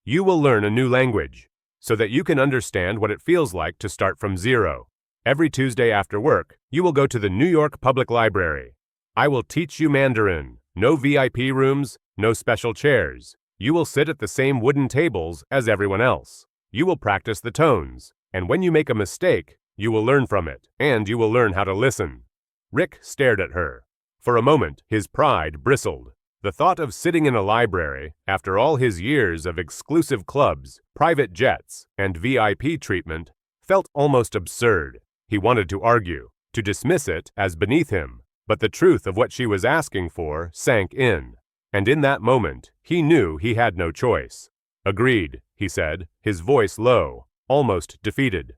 You will learn a new language, so that you can understand what it feels like to start from zero. Every Tuesday after work, you will go to the New York Public Library. I will teach you Mandarin. No VIP rooms, no special chairs. You will sit at the same wooden tables as everyone else. You will practice the tones, and when you make a mistake, you will learn from it, and you will learn how to listen. Rick stared at her. For a moment, his pride bristled. The thought of sitting in a library, after all his years of exclusive clubs, private jets, and VIP treatment, felt almost absurd. He wanted to argue, to dismiss it as beneath him, but the truth of what she was asking for sank in. And in that moment, he knew he had no choice. Agreed, he said, his voice low, almost defeated.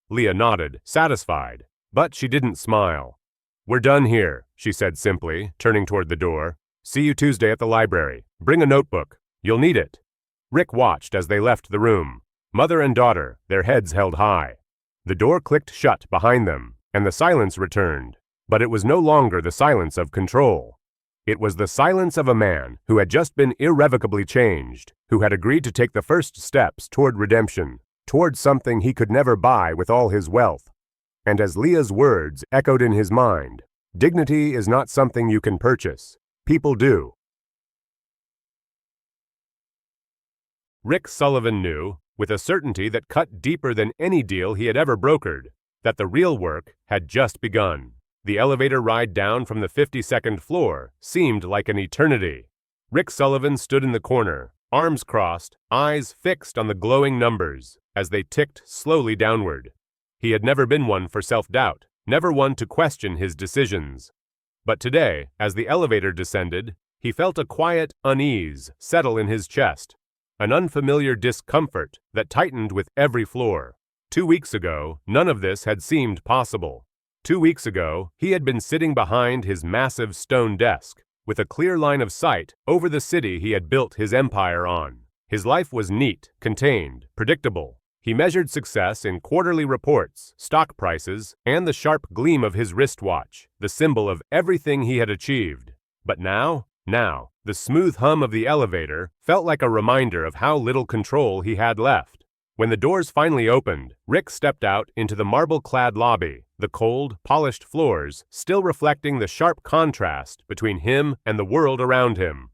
Leah nodded, satisfied, but she didn't smile. We're done here, she said simply, turning toward the door. See you Tuesday at the library. Bring a notebook. You'll need it. Rick watched as they left the room. Mother and daughter, their heads held high. The door clicked shut behind them, and the silence returned. But it was no longer the silence of control. It was the silence of a man who had just been irrevocably changed, who had agreed to take the first steps toward redemption, toward something he could never buy with all his wealth. And as Leah's words echoed in his mind, dignity is not something you can purchase. People do. Rick Sullivan knew, with a certainty that cut deeper than any deal he had ever brokered, that the real work had just begun. The elevator ride down from the 52nd floor seemed like an eternity. Rick Sullivan stood in the corner, arms crossed, eyes fixed on the glowing numbers, as they ticked slowly downward. He had never been one for self-doubt, never one to question his decisions. But today, as the elevator descended, he felt a quiet unease settle in his chest, an unfamiliar discomfort that tightened with every floor. 2 weeks ago, none of this had seemed possible. 2 weeks ago, he had been sitting behind his massive stone desk, with a clear line of sight over the city he had built his empire on. His life was neat, contained, predictable. He measured success in quarterly reports, stock prices, and the sharp gleam of his wristwatch, the symbol of everything he had achieved. But now, the smooth hum of the elevator felt like a reminder of how little control he had left. When the doors finally opened, Rick stepped out into the marble-clad lobby, the cold, polished floors still reflecting the sharp contrast between him and the world around him.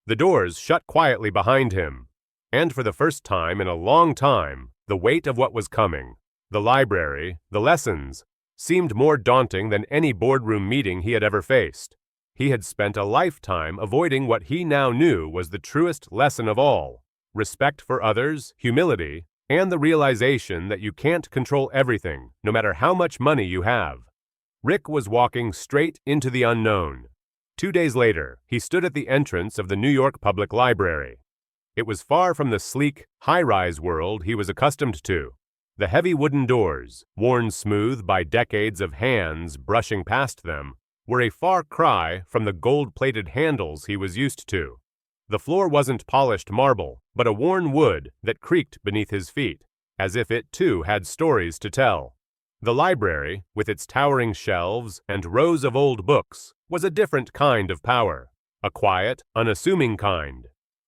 The doors shut quietly behind him, and for the first time in a long time, the weight of what was coming, the library, the lessons, seemed more daunting than any boardroom meeting he had ever faced. He had spent a lifetime avoiding what he now knew was the truest lesson of all: respect for others, humility, and the realization that you can't control everything, no matter how much money you have. Rick was walking straight into the unknown. 2 days later, he stood at the entrance of the New York Public Library. It was far from the sleek, high-rise world he was accustomed to. The heavy wooden doors, worn smooth by decades of hands brushing past them, were a far cry from the gold-plated handles he was used to. The floor wasn't polished marble, but a worn wood that creaked beneath his feet, as if it too had stories to tell. The library, with its towering shelves and rows of old books, was a different kind of power, a quiet, unassuming kind.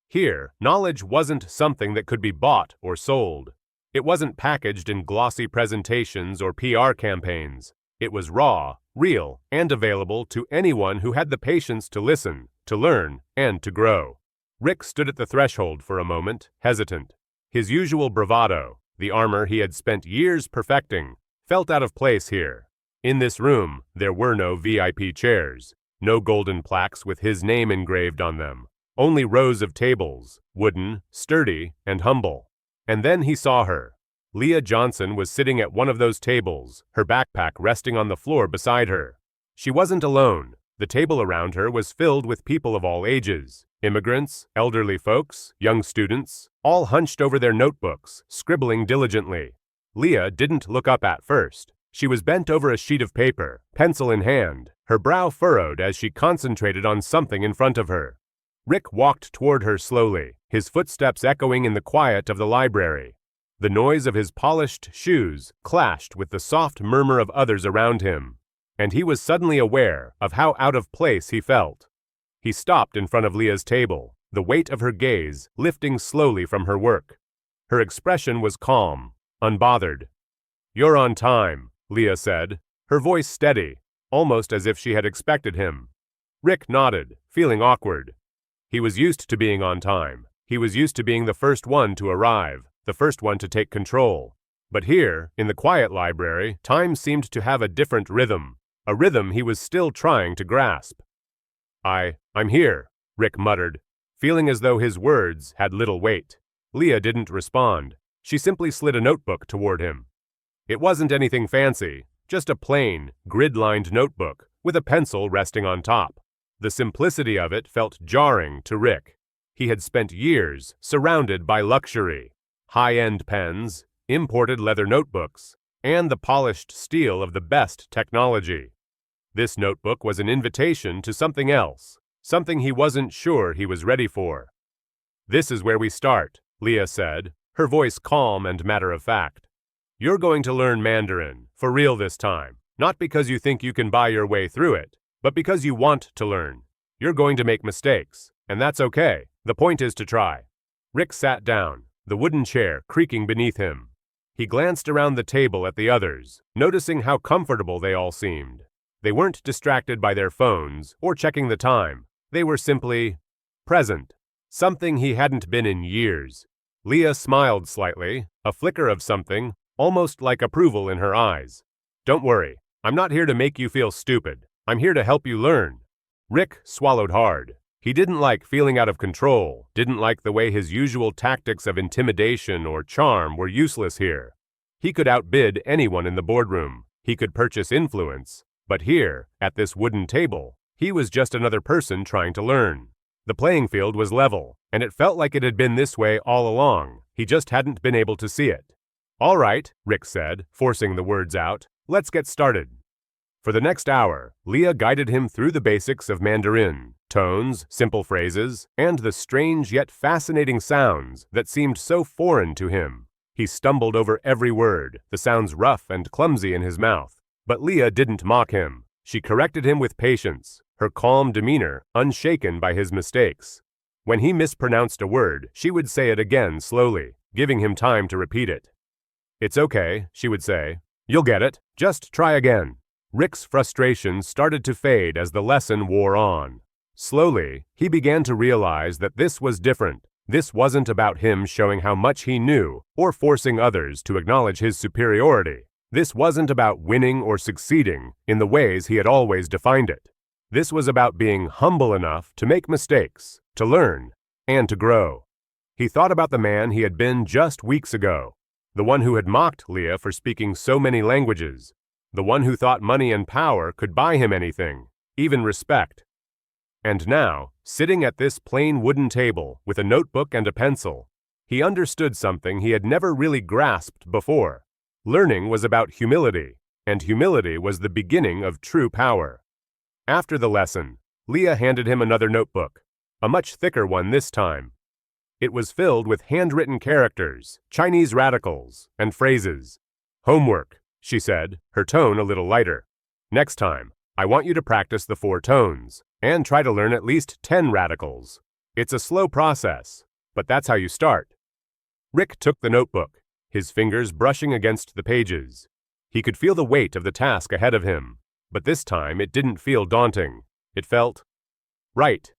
Here, knowledge wasn't something that could be bought or sold. It wasn't packaged in glossy presentations or PR campaigns. It was raw, real, and available to anyone who had the patience to listen, to learn, and to grow. Rick stood at the threshold for a moment, hesitant. His usual bravado, the armor he had spent years perfecting, felt out of place here. In this room, there were no VIP chairs, no golden plaques with his name engraved on them, only rows of tables, wooden, sturdy, and humble. And then he saw her. Leah Johnson was sitting at one of those tables, her backpack resting on the floor beside her. She wasn't alone. The table around her was filled with people of all ages. Immigrants, elderly folks, young students, all hunched over their notebooks, scribbling diligently. Leah didn't look up at first. She was bent over a sheet of paper, pencil in hand, her brow furrowed as she concentrated on something in front of her. Rick walked toward her slowly, his footsteps echoing in the quiet of the library. The noise of his polished shoes clashed with the soft murmur of others around him, and he was suddenly aware of how out of place he felt. He stopped in front of Leah's table, the weight of her gaze lifting slowly from her work. Her expression was calm, unbothered. "You're on time," Leah said, her voice steady, almost as if she had expected him. Rick nodded, feeling awkward. He was used to being on time. He was used to being the first one to arrive, the first one to take control. But here, in the quiet library, time seemed to have a different rhythm, a rhythm he was still trying to grasp. I'm here," Rick muttered, feeling as though his words had little weight. Leah didn't respond. She simply slid a notebook toward him. It wasn't anything fancy, just a plain, grid-lined notebook with a pencil resting on top. The simplicity of it felt jarring to Rick. He had spent years surrounded by luxury, high-end pens, imported leather notebooks, and the polished steel of the best technology. This notebook was an invitation to something else, something he wasn't sure he was ready for. "This is where we start," Leah said, her voice calm and matter-of-fact. "You're going to learn Mandarin, for real this time, not because you think you can buy your way through it, but because you want to learn. You're going to make mistakes, and that's okay. The point is to try." Rick sat down, the wooden chair creaking beneath him. He glanced around the table at the others, noticing how comfortable they all seemed. They weren't distracted by their phones or checking the time. They were simply present, something he hadn't been in years. Leah smiled slightly, a flicker of something, almost like approval in her eyes. "Don't worry, I'm not here to make you feel stupid. I'm here to help you learn." Rick swallowed hard. He didn't like feeling out of control, didn't like the way his usual tactics of intimidation or charm were useless here. He could outbid anyone in the boardroom. He could purchase influence. But here, at this wooden table, he was just another person trying to learn. The playing field was level, and it felt like it had been this way all along. He just hadn't been able to see it. "All right," Rick said, forcing the words out. "Let's get started." For the next hour, Leah guided him through the basics of Mandarin, tones, simple phrases, and the strange yet fascinating sounds that seemed so foreign to him. He stumbled over every word, the sounds rough and clumsy in his mouth. But Leah didn't mock him. She corrected him with patience, her calm demeanor unshaken by his mistakes. When he mispronounced a word, she would say it again slowly, giving him time to repeat it. "It's okay," she would say. "You'll get it. Just try again." Rick's frustration started to fade as the lesson wore on. Slowly, he began to realize that this was different. This wasn't about him showing how much he knew or forcing others to acknowledge his superiority. This wasn't about winning or succeeding in the ways he had always defined it. This was about being humble enough to make mistakes, to learn, and to grow. He thought about the man he had been just weeks ago, the one who had mocked Leah for speaking so many languages, the one who thought money and power could buy him anything, even respect. And now, sitting at this plain wooden table with a notebook and a pencil, he understood something he had never really grasped before. Learning was about humility, and humility was the beginning of true power. After the lesson, Leah handed him another notebook, a much thicker one this time. It was filled with handwritten characters, Chinese radicals, and phrases. "Homework," she said, her tone a little lighter. "Next time, I want you to practice the 4 tones, and try to learn at least 10 radicals. It's a slow process, but that's how you start." Rick took the notebook, his fingers brushing against the pages. He could feel the weight of the task ahead of him, but this time it didn't feel daunting. It felt right.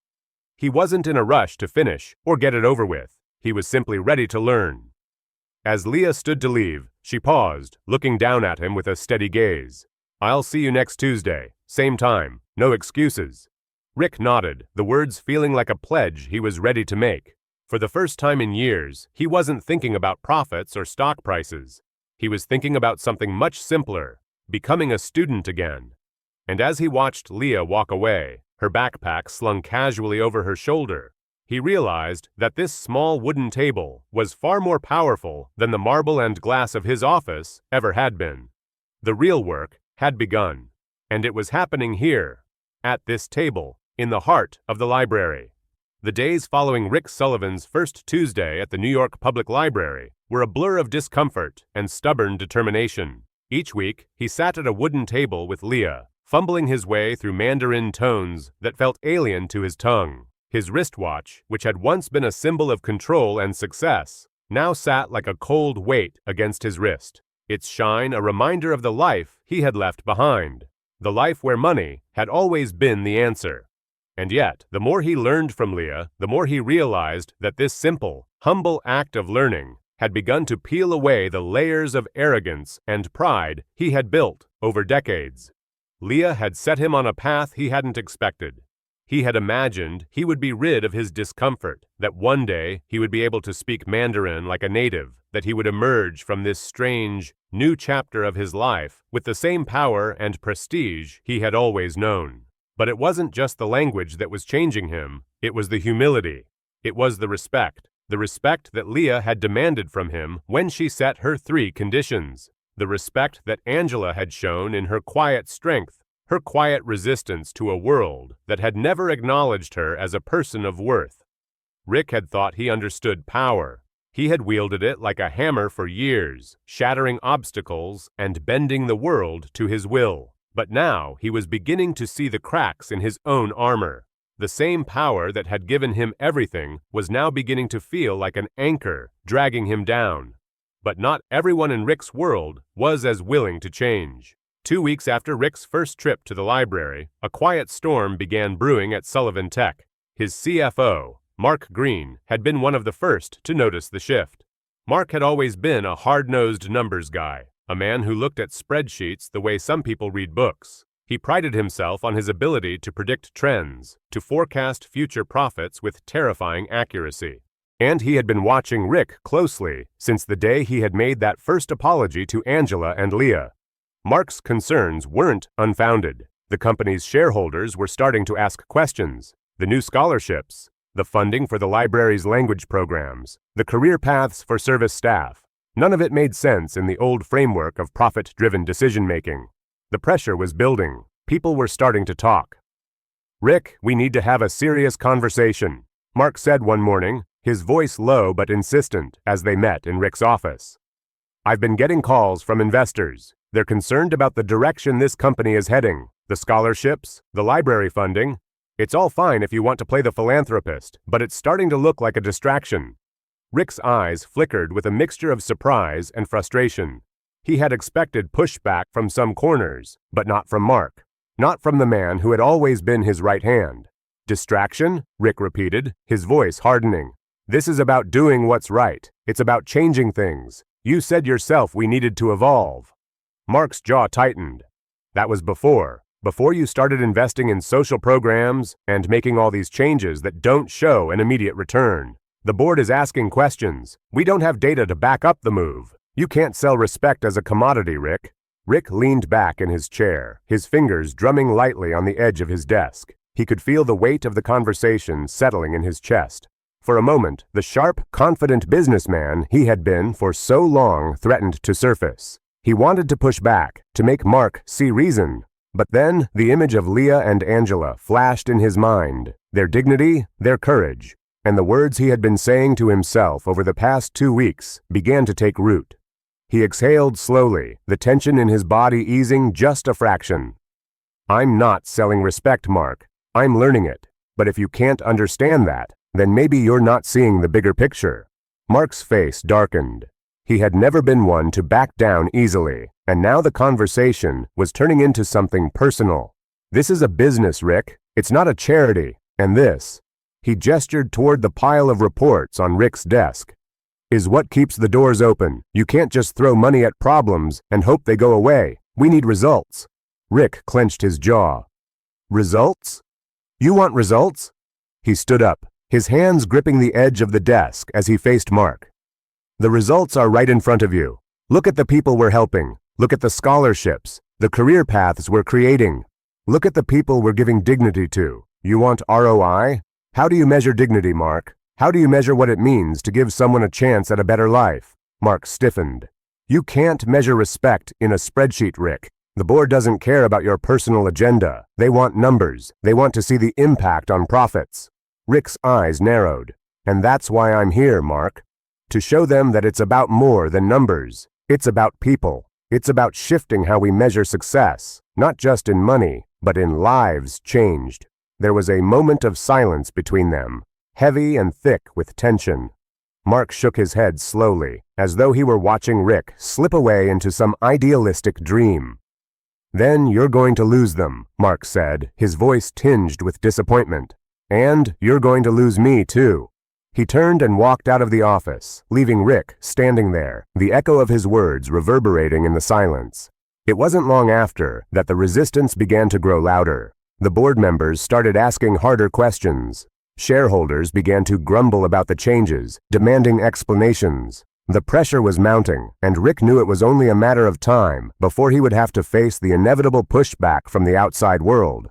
He wasn't in a rush to finish or get it over with. He was simply ready to learn. As Leah stood to leave, she paused, looking down at him with a steady gaze. "I'll see you next Tuesday, same time, no excuses." Rick nodded, the words feeling like a pledge he was ready to make. For the first time in years, he wasn't thinking about profits or stock prices. He was thinking about something much simpler, becoming a student again. And as he watched Leah walk away, her backpack slung casually over her shoulder, he realized that this small wooden table was far more powerful than the marble and glass of his office ever had been. The real work had begun, and it was happening here, at this table, in the heart of the library. The days following Rick Sullivan's first Tuesday at the New York Public Library were a blur of discomfort and stubborn determination. Each week, he sat at a wooden table with Leah, fumbling his way through Mandarin tones that felt alien to his tongue. His wristwatch, which had once been a symbol of control and success, now sat like a cold weight against his wrist, its shine a reminder of the life he had left behind, the life where money had always been the answer. And yet, the more he learned from Leah, the more he realized that this simple, humble act of learning had begun to peel away the layers of arrogance and pride he had built over decades. Leah had set him on a path he hadn't expected. He had imagined he would be rid of his discomfort, that one day he would be able to speak Mandarin like a native, that he would emerge from this strange, new chapter of his life with the same power and prestige he had always known. But it wasn't just the language that was changing him, it was the humility. It was the respect that Leah had demanded from him when she set her 3 conditions, the respect that Angela had shown in her quiet strength, her quiet resistance to a world that had never acknowledged her as a person of worth. Rick had thought he understood power. He had wielded it like a hammer for years, shattering obstacles and bending the world to his will. But now he was beginning to see the cracks in his own armor. The same power that had given him everything was now beginning to feel like an anchor, dragging him down. But not everyone in Rick's world was as willing to change. 2 weeks after Rick's first trip to the library, a quiet storm began brewing at Sullivan Tech. His CFO, Mark Green, had been one of the first to notice the shift. Mark had always been a hard-nosed numbers guy, a man who looked at spreadsheets the way some people read books. He prided himself on his ability to predict trends, to forecast future profits with terrifying accuracy. And he had been watching Rick closely since the day he had made that first apology to Angela and Leah. Mark's concerns weren't unfounded. The company's shareholders were starting to ask questions. The new scholarships, the funding for the library's language programs, the career paths for service staff. None of it made sense in the old framework of profit-driven decision-making. The pressure was building. People were starting to talk. "Rick, we need to have a serious conversation," Mark said one morning, his voice low but insistent, as they met in Rick's office. "I've been getting calls from investors. They're concerned about the direction this company is heading, the scholarships, the library funding. It's all fine if you want to play the philanthropist, but it's starting to look like a distraction." Rick's eyes flickered with a mixture of surprise and frustration. He had expected pushback from some corners, but not from Mark. Not from the man who had always been his right hand. "Distraction?" Rick repeated, his voice hardening. "This is about doing what's right. It's about changing things. You said yourself we needed to evolve." Mark's jaw tightened. "That was before you started investing in social programs and making all these changes that don't show an immediate return. The board is asking questions. We don't have data to back up the move. You can't sell respect as a commodity, Rick." Rick leaned back in his chair, his fingers drumming lightly on the edge of his desk. He could feel the weight of the conversation settling in his chest. For a moment, the sharp, confident businessman he had been for so long threatened to surface. He wanted to push back, to make Mark see reason. But then the image of Leah and Angela flashed in his mind, their dignity, their courage, and the words he had been saying to himself over the past 2 weeks began to take root. He exhaled slowly, the tension in his body easing just a fraction. "I'm not selling respect, Mark. I'm learning it. But if you can't understand that, then maybe you're not seeing the bigger picture." Mark's face darkened. He had never been one to back down easily, and now the conversation was turning into something personal. "This is a business, Rick. It's not a charity. And this," he gestured toward the pile of reports on Rick's desk, "is what keeps the doors open. You can't just throw money at problems and hope they go away. We need results." Rick clenched his jaw. "Results? You want results?" He stood up, his hands gripping the edge of the desk as he faced Mark. The results are right in front of you. Look at the people we're helping. Look at the scholarships, the career paths we're creating. Look at the people we're giving dignity to. You want ROI? How do you measure dignity, Mark? How do you measure what it means to give someone a chance at a better life? Mark stiffened. You can't measure respect in a spreadsheet, Rick. The board doesn't care about your personal agenda. They want numbers. They want to see the impact on profits. Rick's eyes narrowed. And that's why I'm here, Mark. To show them that it's about more than numbers. It's about people. It's about shifting how we measure success, not just in money, but in lives changed. There was a moment of silence between them, heavy and thick with tension. Mark shook his head slowly, as though he were watching Rick slip away into some idealistic dream. Then you're going to lose them, Mark said, his voice tinged with disappointment. And you're going to lose me, too. He turned and walked out of the office, leaving Rick standing there, the echo of his words reverberating in the silence. It wasn't long after that the resistance began to grow louder. The board members started asking harder questions. Shareholders began to grumble about the changes, demanding explanations. The pressure was mounting, and Rick knew it was only a matter of time before he would have to face the inevitable pushback from the outside world.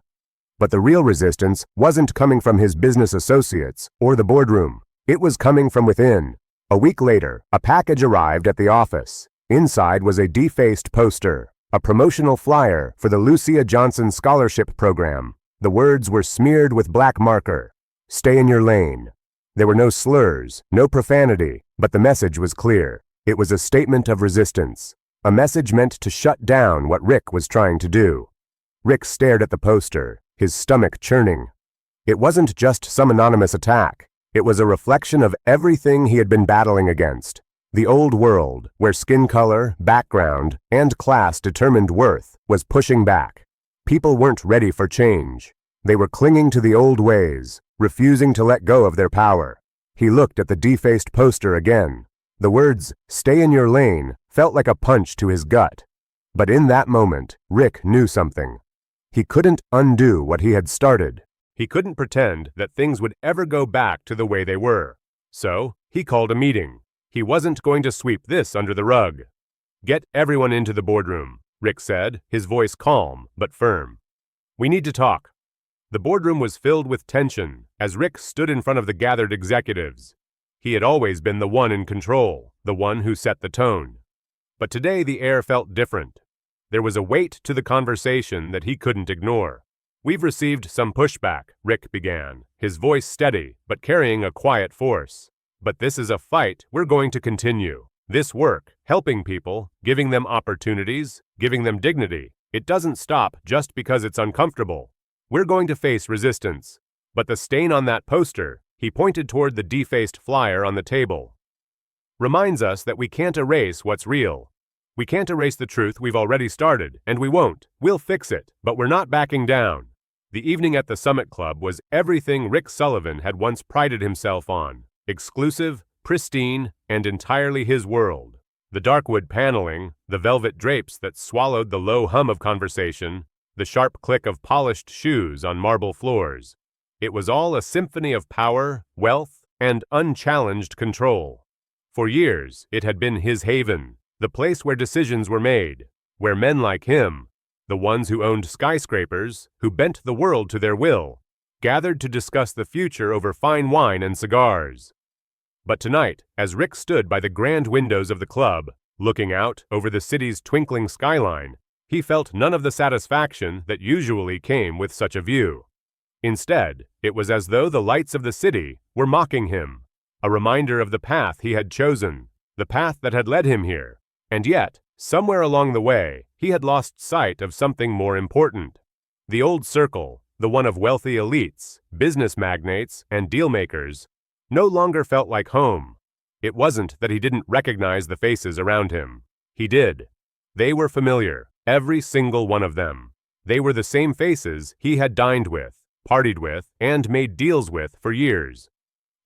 But the real resistance wasn't coming from his business associates or the boardroom. It was coming from within. A week later, a package arrived at the office. Inside was a defaced poster, a promotional flyer for the Leah Johnson scholarship program. The words were smeared with black marker. Stay in your lane. There were no slurs, no profanity, but the message was clear. It was a statement of resistance, a message meant to shut down what Rick was trying to do. Rick stared at the poster, his stomach churning. It wasn't just some anonymous attack. It was a reflection of everything he had been battling against. The old world, where skin color, background, and class determined worth, was pushing back. People weren't ready for change. They were clinging to the old ways, refusing to let go of their power. He looked at the defaced poster again. The words, "Stay in your lane," felt like a punch to his gut. But in that moment, Rick knew something. He couldn't undo what he had started. He couldn't pretend that things would ever go back to the way they were. So, he called a meeting. He wasn't going to sweep this under the rug. "Get everyone into the boardroom," Rick said, his voice calm but firm. "We need to talk." The boardroom was filled with tension as Rick stood in front of the gathered executives. He had always been the one in control, the one who set the tone. But today the air felt different. There was a weight to the conversation that he couldn't ignore. "We've received some pushback," Rick began, his voice steady but carrying a quiet force. "But this is a fight we're going to continue. This work, helping people, giving them opportunities, giving them dignity, it doesn't stop just because it's uncomfortable. We're going to face resistance. But the stain on that poster," he pointed toward the defaced flyer on the table, "reminds us that we can't erase what's real. We can't erase the truth we've already started, and we won't. We'll fix it, but we're not backing down." The evening at the Summit Club was everything Rick Sullivan had once prided himself on. Exclusive, pristine, and entirely his world. The darkwood paneling, the velvet drapes that swallowed the low hum of conversation, the sharp click of polished shoes on marble floors. It was all a symphony of power, wealth, and unchallenged control. For years, it had been his haven, the place where decisions were made, where men like him, the ones who owned skyscrapers, who bent the world to their will, gathered to discuss the future over fine wine and cigars. But tonight, as Rick stood by the grand windows of the club, looking out over the city's twinkling skyline, he felt none of the satisfaction that usually came with such a view. Instead, it was as though the lights of the city were mocking him, a reminder of the path he had chosen, the path that had led him here. And yet, somewhere along the way, he had lost sight of something more important. The old circle, the one of wealthy elites, business magnates, and dealmakers, no longer felt like home. It wasn't that he didn't recognize the faces around him. He did. They were familiar, every single one of them. They were the same faces he had dined with, partied with, and made deals with for years.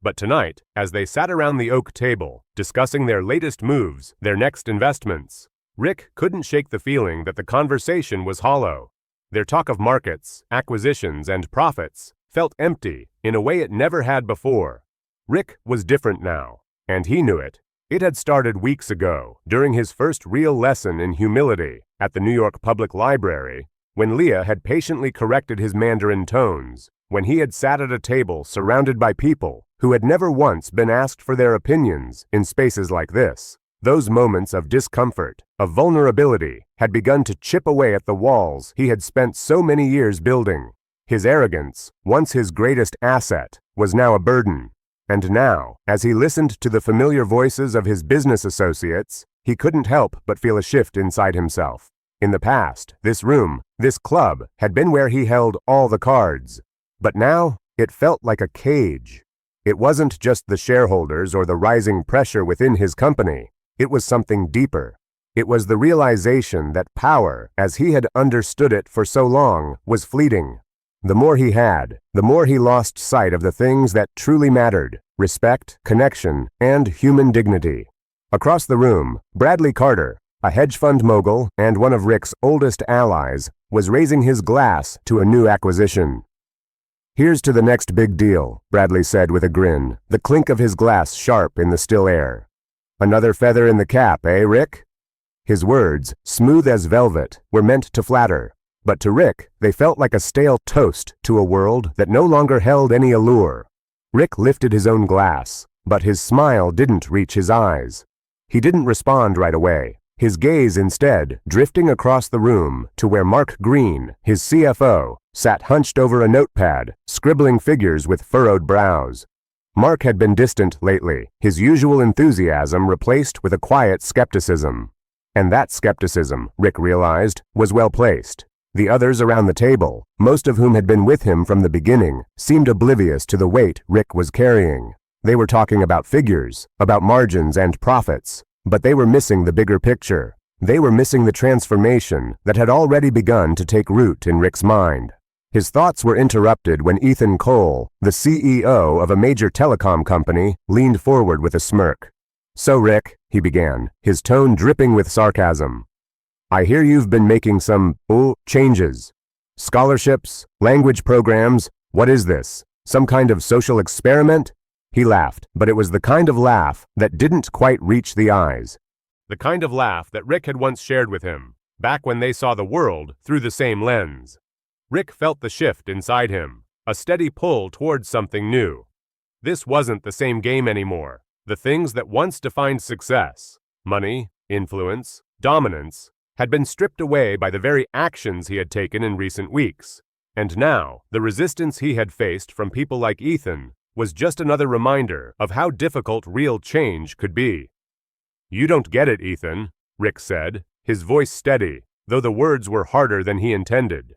But tonight, as they sat around the oak table, discussing their latest moves, their next investments, Rick couldn't shake the feeling that the conversation was hollow. Their talk of markets, acquisitions, and profits felt empty in a way it never had before. Rick was different now, and he knew it. It had started weeks ago, during his first real lesson in humility at the New York Public Library, when Leah had patiently corrected his Mandarin tones, when he had sat at a table surrounded by people who had never once been asked for their opinions in spaces like this. Those moments of discomfort, of vulnerability, had begun to chip away at the walls he had spent so many years building. His arrogance, once his greatest asset, was now a burden. And now, as he listened to the familiar voices of his business associates, he couldn't help but feel a shift inside himself. In the past, this room, this club, had been where he held all the cards. But now, it felt like a cage. It wasn't just the shareholders or the rising pressure within his company. It was something deeper. It was the realization that power, as he had understood it for so long, was fleeting. The more he had, the more he lost sight of the things that truly mattered: respect, connection, and human dignity. Across the room, Bradley Carter, a hedge fund mogul and one of Rick's oldest allies, was raising his glass to a new acquisition. "Here's to the next big deal," Bradley said with a grin, the clink of his glass sharp in the still air. "Another feather in the cap, eh, Rick?" His words, smooth as velvet, were meant to flatter. But to Rick, they felt like a stale toast to a world that no longer held any allure. Rick lifted his own glass, but his smile didn't reach his eyes. He didn't respond right away, his gaze instead drifting across the room to where Mark Green, his CFO, sat hunched over a notepad, scribbling figures with furrowed brows. Mark had been distant lately, his usual enthusiasm replaced with a quiet skepticism. And that skepticism, Rick realized, was well placed. The others around the table, most of whom had been with him from the beginning, seemed oblivious to the weight Rick was carrying. They were talking about figures, about margins and profits, but they were missing the bigger picture. They were missing the transformation that had already begun to take root in Rick's mind. His thoughts were interrupted when Ethan Cole, the CEO of a major telecom company, leaned forward with a smirk. "So Rick," he began, his tone dripping with sarcasm, "I hear you've been making some changes. Scholarships, language programs, what is this? Some kind of social experiment?" He laughed, but it was the kind of laugh that didn't quite reach the eyes. The kind of laugh that Rick had once shared with him, back when they saw the world through the same lens. Rick felt the shift inside him, a steady pull towards something new. This wasn't the same game anymore. The things that once defined success, money, influence, dominance, had been stripped away by the very actions he had taken in recent weeks. And now, the resistance he had faced from people like Ethan was just another reminder of how difficult real change could be. "You don't get it, Ethan," Rick said, his voice steady, though the words were harder than he intended.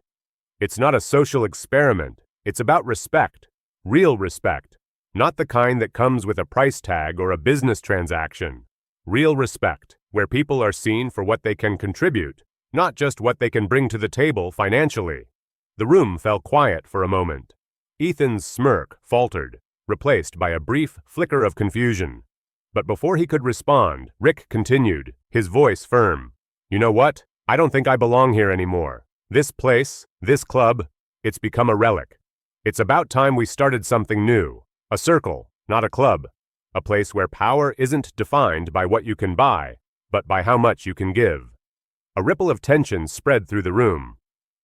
"It's not a social experiment. It's about respect. Real respect. Not the kind that comes with a price tag or a business transaction. Real respect, where people are seen for what they can contribute, not just what they can bring to the table financially." The room fell quiet for a moment. Ethan's smirk faltered, replaced by a brief flicker of confusion. But before he could respond, Rick continued, his voice firm. "You know what? I don't think I belong here anymore. This place, this club, it's become a relic. It's about time we started something new. A circle, not a club. A place where power isn't defined by what you can buy, but by how much you can give." A ripple of tension spread through the room.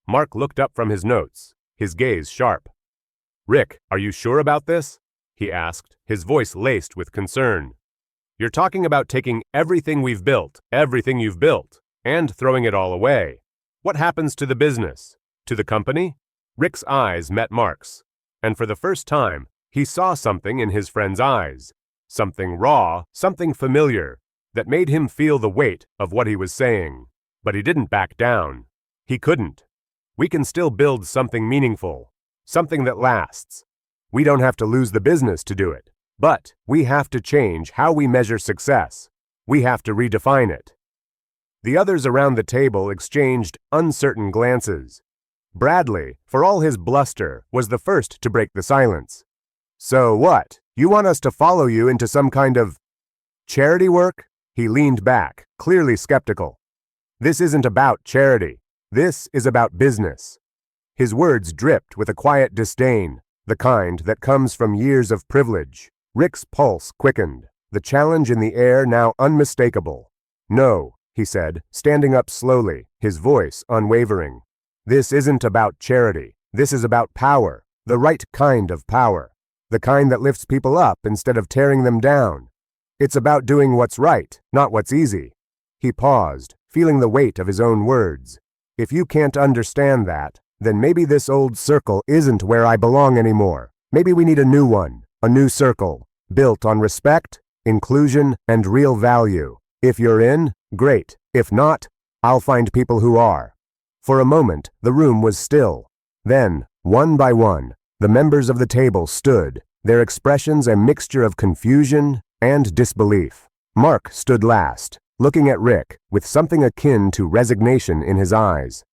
Mark looked up from his notes, his gaze sharp. "Rick, are you sure about this?" he asked, his voice laced with concern. "You're talking about taking everything we've built, everything you've built, and throwing it all away. What happens to the business? To the company?" Rick's eyes met Mark's, and for the first time, he saw something in his friend's eyes. Something raw, something familiar, that made him feel the weight of what he was saying. But he didn't back down. He couldn't. "We can still build something meaningful, something that lasts. We don't have to lose the business to do it, but we have to change how we measure success. We have to redefine it." The others around the table exchanged uncertain glances. Bradley, for all his bluster, was the first to break the silence. "So what? You want us to follow you into some kind of charity work?" He leaned back, clearly skeptical. "This isn't about charity. This is about business." His words dripped with a quiet disdain, the kind that comes from years of privilege. Rick's pulse quickened, the challenge in the air now unmistakable. "No," he said, standing up slowly, his voice unwavering. "This isn't about charity. This is about power, the right kind of power, the kind that lifts people up instead of tearing them down. It's about doing what's right, not what's easy." He paused, feeling the weight of his own words. "If you can't understand that, then maybe this old circle isn't where I belong anymore. Maybe we need a new one, a new circle, built on respect, inclusion, and real value. If you're in, great. If not, I'll find people who are." For a moment, the room was still. Then, one by one, the members of the table stood, their expressions a mixture of confusion and disbelief. Mark stood last, looking at Rick with something akin to resignation in his eyes.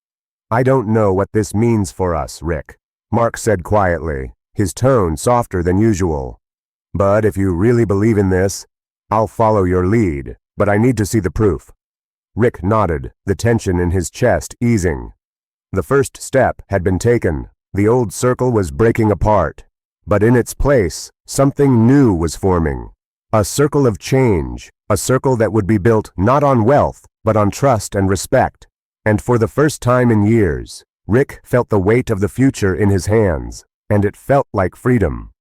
"I don't know what this means for us, Rick," Mark said quietly, his tone softer than usual. "But if you really believe in this, I'll follow your lead, but I need to see the proof." Rick nodded, the tension in his chest easing. The first step had been taken. The old circle was breaking apart. But in its place, something new was forming. A circle of change, a circle that would be built not on wealth, but on trust and respect. And for the first time in years, Rick felt the weight of the future in his hands, and it felt like freedom.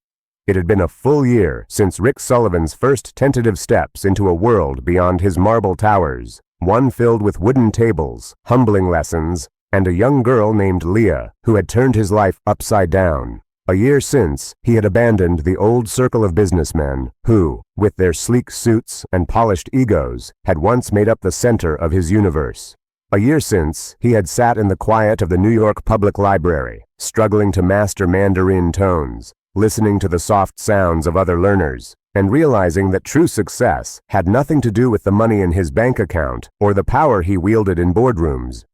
It had been a full year since Rick Sullivan's first tentative steps into a world beyond his marble towers, one filled with wooden tables, humbling lessons, and a young girl named Leah who had turned his life upside down. A year since, he had abandoned the old circle of businessmen who, with their sleek suits and polished egos, had once made up the center of his universe. A year since, he had sat in the quiet of the New York Public Library, struggling to master Mandarin tones, listening to the soft sounds of other learners, and realizing that true success had nothing to do with the money in his bank account or the power he wielded in boardrooms.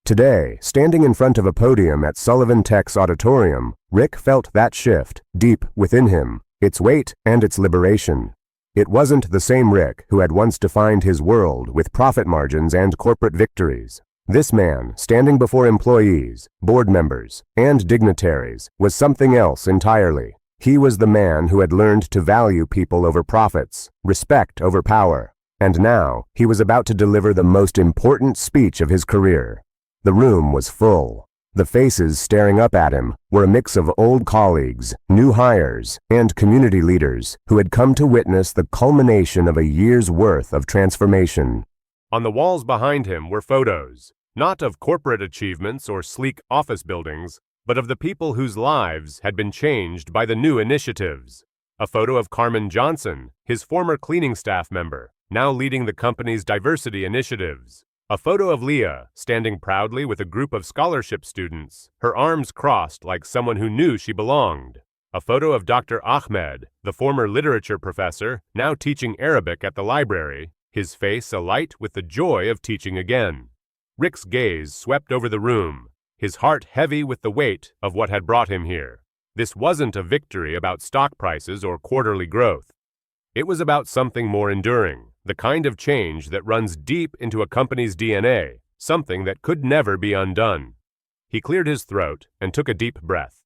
Today, standing in front of a podium at Sullivan Tech's auditorium, Rick felt that shift deep within him, its weight and its liberation. It wasn't the same Rick who had once defined his world with profit margins and corporate victories. This man, standing before employees, board members, and dignitaries, was something else entirely. He was the man who had learned to value people over profits, respect over power, and now he was about to deliver the most important speech of his career. The room was full. The faces staring up at him were a mix of old colleagues, new hires, and community leaders who had come to witness the culmination of a year's worth of transformation. On the walls behind him were photos, not of corporate achievements or sleek office buildings, but of the people whose lives had been changed by the new initiatives. A photo of Carmen Johnson, his former cleaning staff member, now leading the company's diversity initiatives. A photo of Leah, standing proudly with a group of scholarship students, her arms crossed like someone who knew she belonged. A photo of Dr. Ahmed, the former literature professor, now teaching Arabic at the library, his face alight with the joy of teaching again. Rick's gaze swept over the room, his heart heavy with the weight of what had brought him here. This wasn't a victory about stock prices or quarterly growth. It was about something more enduring, the kind of change that runs deep into a company's DNA, something that could never be undone. He cleared his throat and took a deep breath.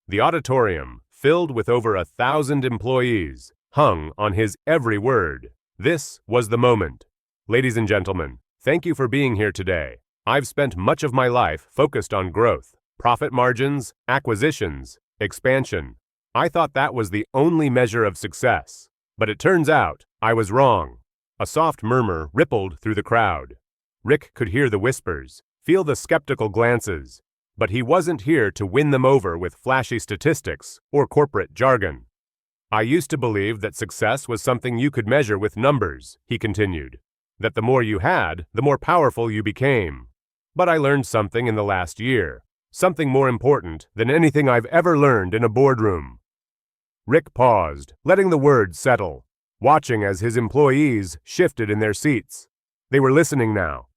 The auditorium, filled with over 1,000 employees, hung on his every word. This was the moment. Ladies and gentlemen, thank you for being here today. I've spent much of my life focused on growth, profit margins, acquisitions, expansion. I thought that was the only measure of success. But it turns out I was wrong. A soft murmur rippled through the crowd. Rick could hear the whispers, feel the skeptical glances, but he wasn't here to win them over with flashy statistics or corporate jargon. I used to believe that success was something you could measure with numbers, he continued, that the more you had, the more powerful you became. But I learned something in the last year, something more important than anything I've ever learned in a boardroom. Rick paused, letting the words settle, watching as his employees shifted in their seats. They were listening now.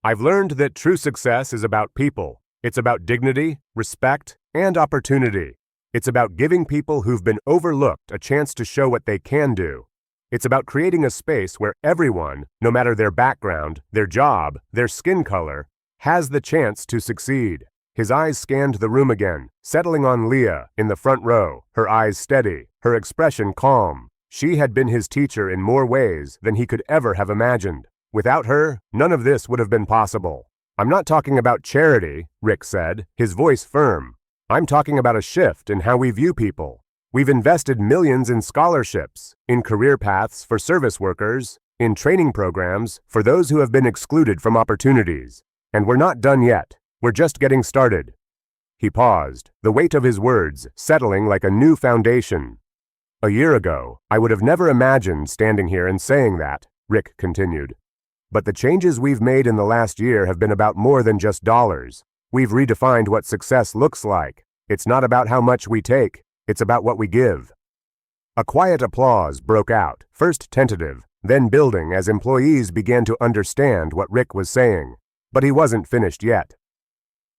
I've learned that true success is about people. It's about dignity, respect, and opportunity. It's about giving people who've been overlooked a chance to show what they can do. It's about creating a space where everyone, no matter their background, their job, their skin color, has the chance to succeed. His eyes scanned the room again, settling on Leah in the front row, her eyes steady, her expression calm. She had been his teacher in more ways than he could ever have imagined. Without her, none of this would have been possible. "I'm not talking about charity," Rick said, his voice firm. "I'm talking about a shift in how we view people. We've invested millions in scholarships, in career paths for service workers, in training programs for those who have been excluded from opportunities. And we're not done yet. We're just getting started." He paused, the weight of his words settling like a new foundation. "A year ago, I would have never imagined standing here and saying that," Rick continued. "But the changes we've made in the last year have been about more than just dollars. We've redefined what success looks like. It's not about how much we take, it's about what we give." A quiet applause broke out, first tentative, then building as employees began to understand what Rick was saying. But he wasn't finished yet.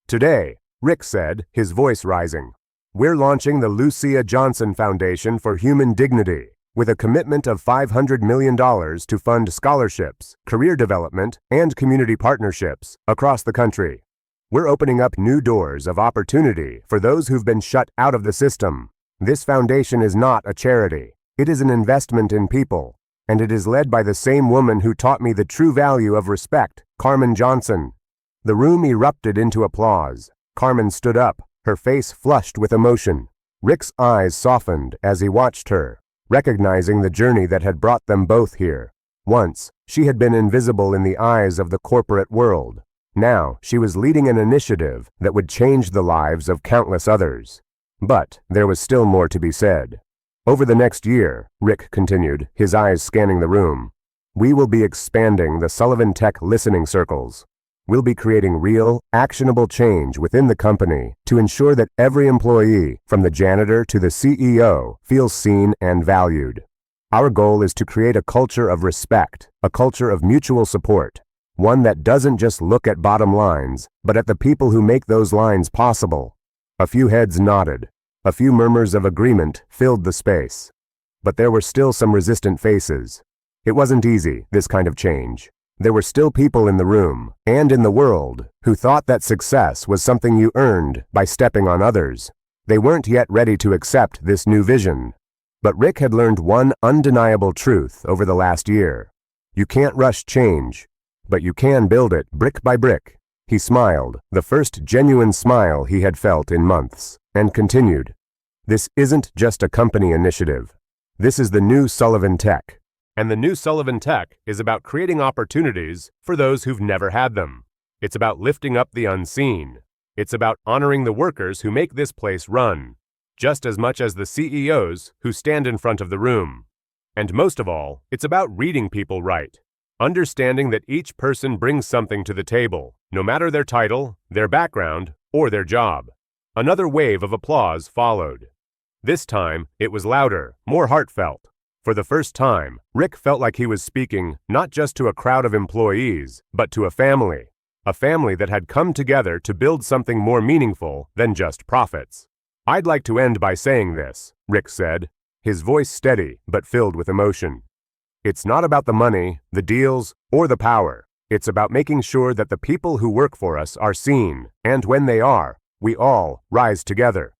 "Today," Rick said, his voice rising, "we're launching the Leah Johnson Foundation for Human Dignity, with a commitment of $500 million to fund scholarships, career development, and community partnerships across the country. We're opening up new doors of opportunity for those who've been shut out of the system. This foundation is not a charity. It is an investment in people, and it is led by the same woman who taught me the true value of respect, Carmen Johnson." The room erupted into applause. Carmen stood up, her face flushed with emotion. Rick's eyes softened as he watched her, recognizing the journey that had brought them both here. Once, she had been invisible in the eyes of the corporate world. Now, she was leading an initiative that would change the lives of countless others. But there was still more to be said. "Over the next year," Rick continued, his eyes scanning the room, "we will be expanding the Sullivan Tech listening circles. We'll be creating real, actionable change within the company to ensure that every employee, from the janitor to the CEO, feels seen and valued. Our goal is to create a culture of respect, a culture of mutual support, one that doesn't just look at bottom lines, but at the people who make those lines possible." A few heads nodded. A few murmurs of agreement filled the space. But there were still some resistant faces. It wasn't easy, this kind of change. There were still people in the room, and in the world, who thought that success was something you earned by stepping on others. They weren't yet ready to accept this new vision. But Rick had learned one undeniable truth over the last year. You can't rush change, but you can build it brick by brick. He smiled, the first genuine smile he had felt in months, and continued. "This isn't just a company initiative. This is the new Sullivan Tech. And the new Sullivan Tech is about creating opportunities for those who've never had them. It's about lifting up the unseen. It's about honoring the workers who make this place run, just as much as the CEOs who stand in front of the room. And most of all, it's about reading people right, understanding that each person brings something to the table, no matter their title, their background, or their job." Another wave of applause followed. This time, it was louder, more heartfelt. For the first time, Rick felt like he was speaking not just to a crowd of employees, but to a family that had come together to build something more meaningful than just profits. "I'd like to end by saying this," Rick said, his voice steady but filled with emotion. "It's not about the money, the deals, or the power. It's about making sure that the people who work for us are seen, and when they are, we all rise together."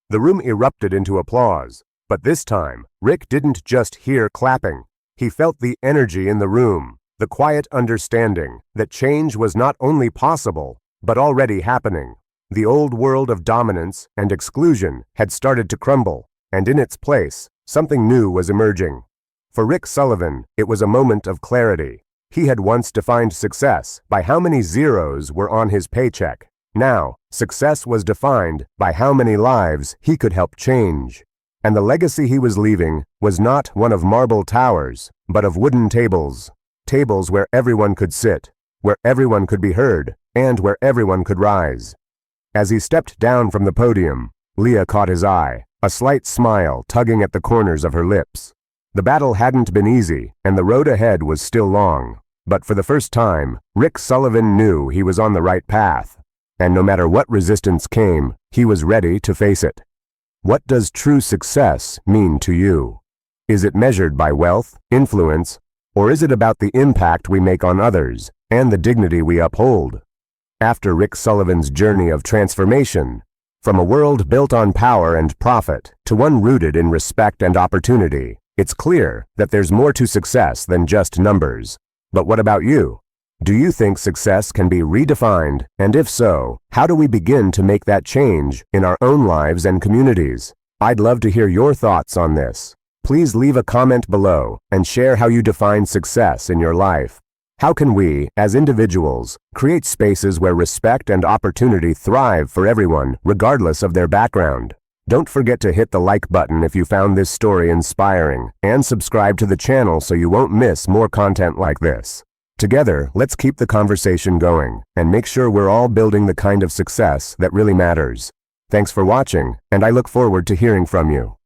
The room erupted into applause. But this time, Rick didn't just hear clapping. He felt the energy in the room, the quiet understanding that change was not only possible, but already happening. The old world of dominance and exclusion had started to crumble, and in its place, something new was emerging. For Rick Sullivan, it was a moment of clarity. He had once defined success by how many zeros were on his paycheck. Now, success was defined by how many lives he could help change. And the legacy he was leaving was not one of marble towers, but of wooden tables. Tables where everyone could sit, where everyone could be heard, and where everyone could rise. As he stepped down from the podium, Leah caught his eye, a slight smile tugging at the corners of her lips. The battle hadn't been easy, and the road ahead was still long. But for the first time, Rick Sullivan knew he was on the right path. And no matter what resistance came, he was ready to face it. What does true success mean to you? Is it measured by wealth, influence, or is it about the impact we make on others and the dignity we uphold? After Rick Sullivan's journey of transformation, from a world built on power and profit to one rooted in respect and opportunity, it's clear that there's more to success than just numbers. But what about you? Do you think success can be redefined? And if so, how do we begin to make that change in our own lives and communities? I'd love to hear your thoughts on this. Please leave a comment below and share how you define success in your life. How can we, as individuals, create spaces where respect and opportunity thrive for everyone, regardless of their background? Don't forget to hit the like button if you found this story inspiring, and subscribe to the channel so you won't miss more content like this. Together, let's keep the conversation going and make sure we're all building the kind of success that really matters. Thanks for watching, and I look forward to hearing from you.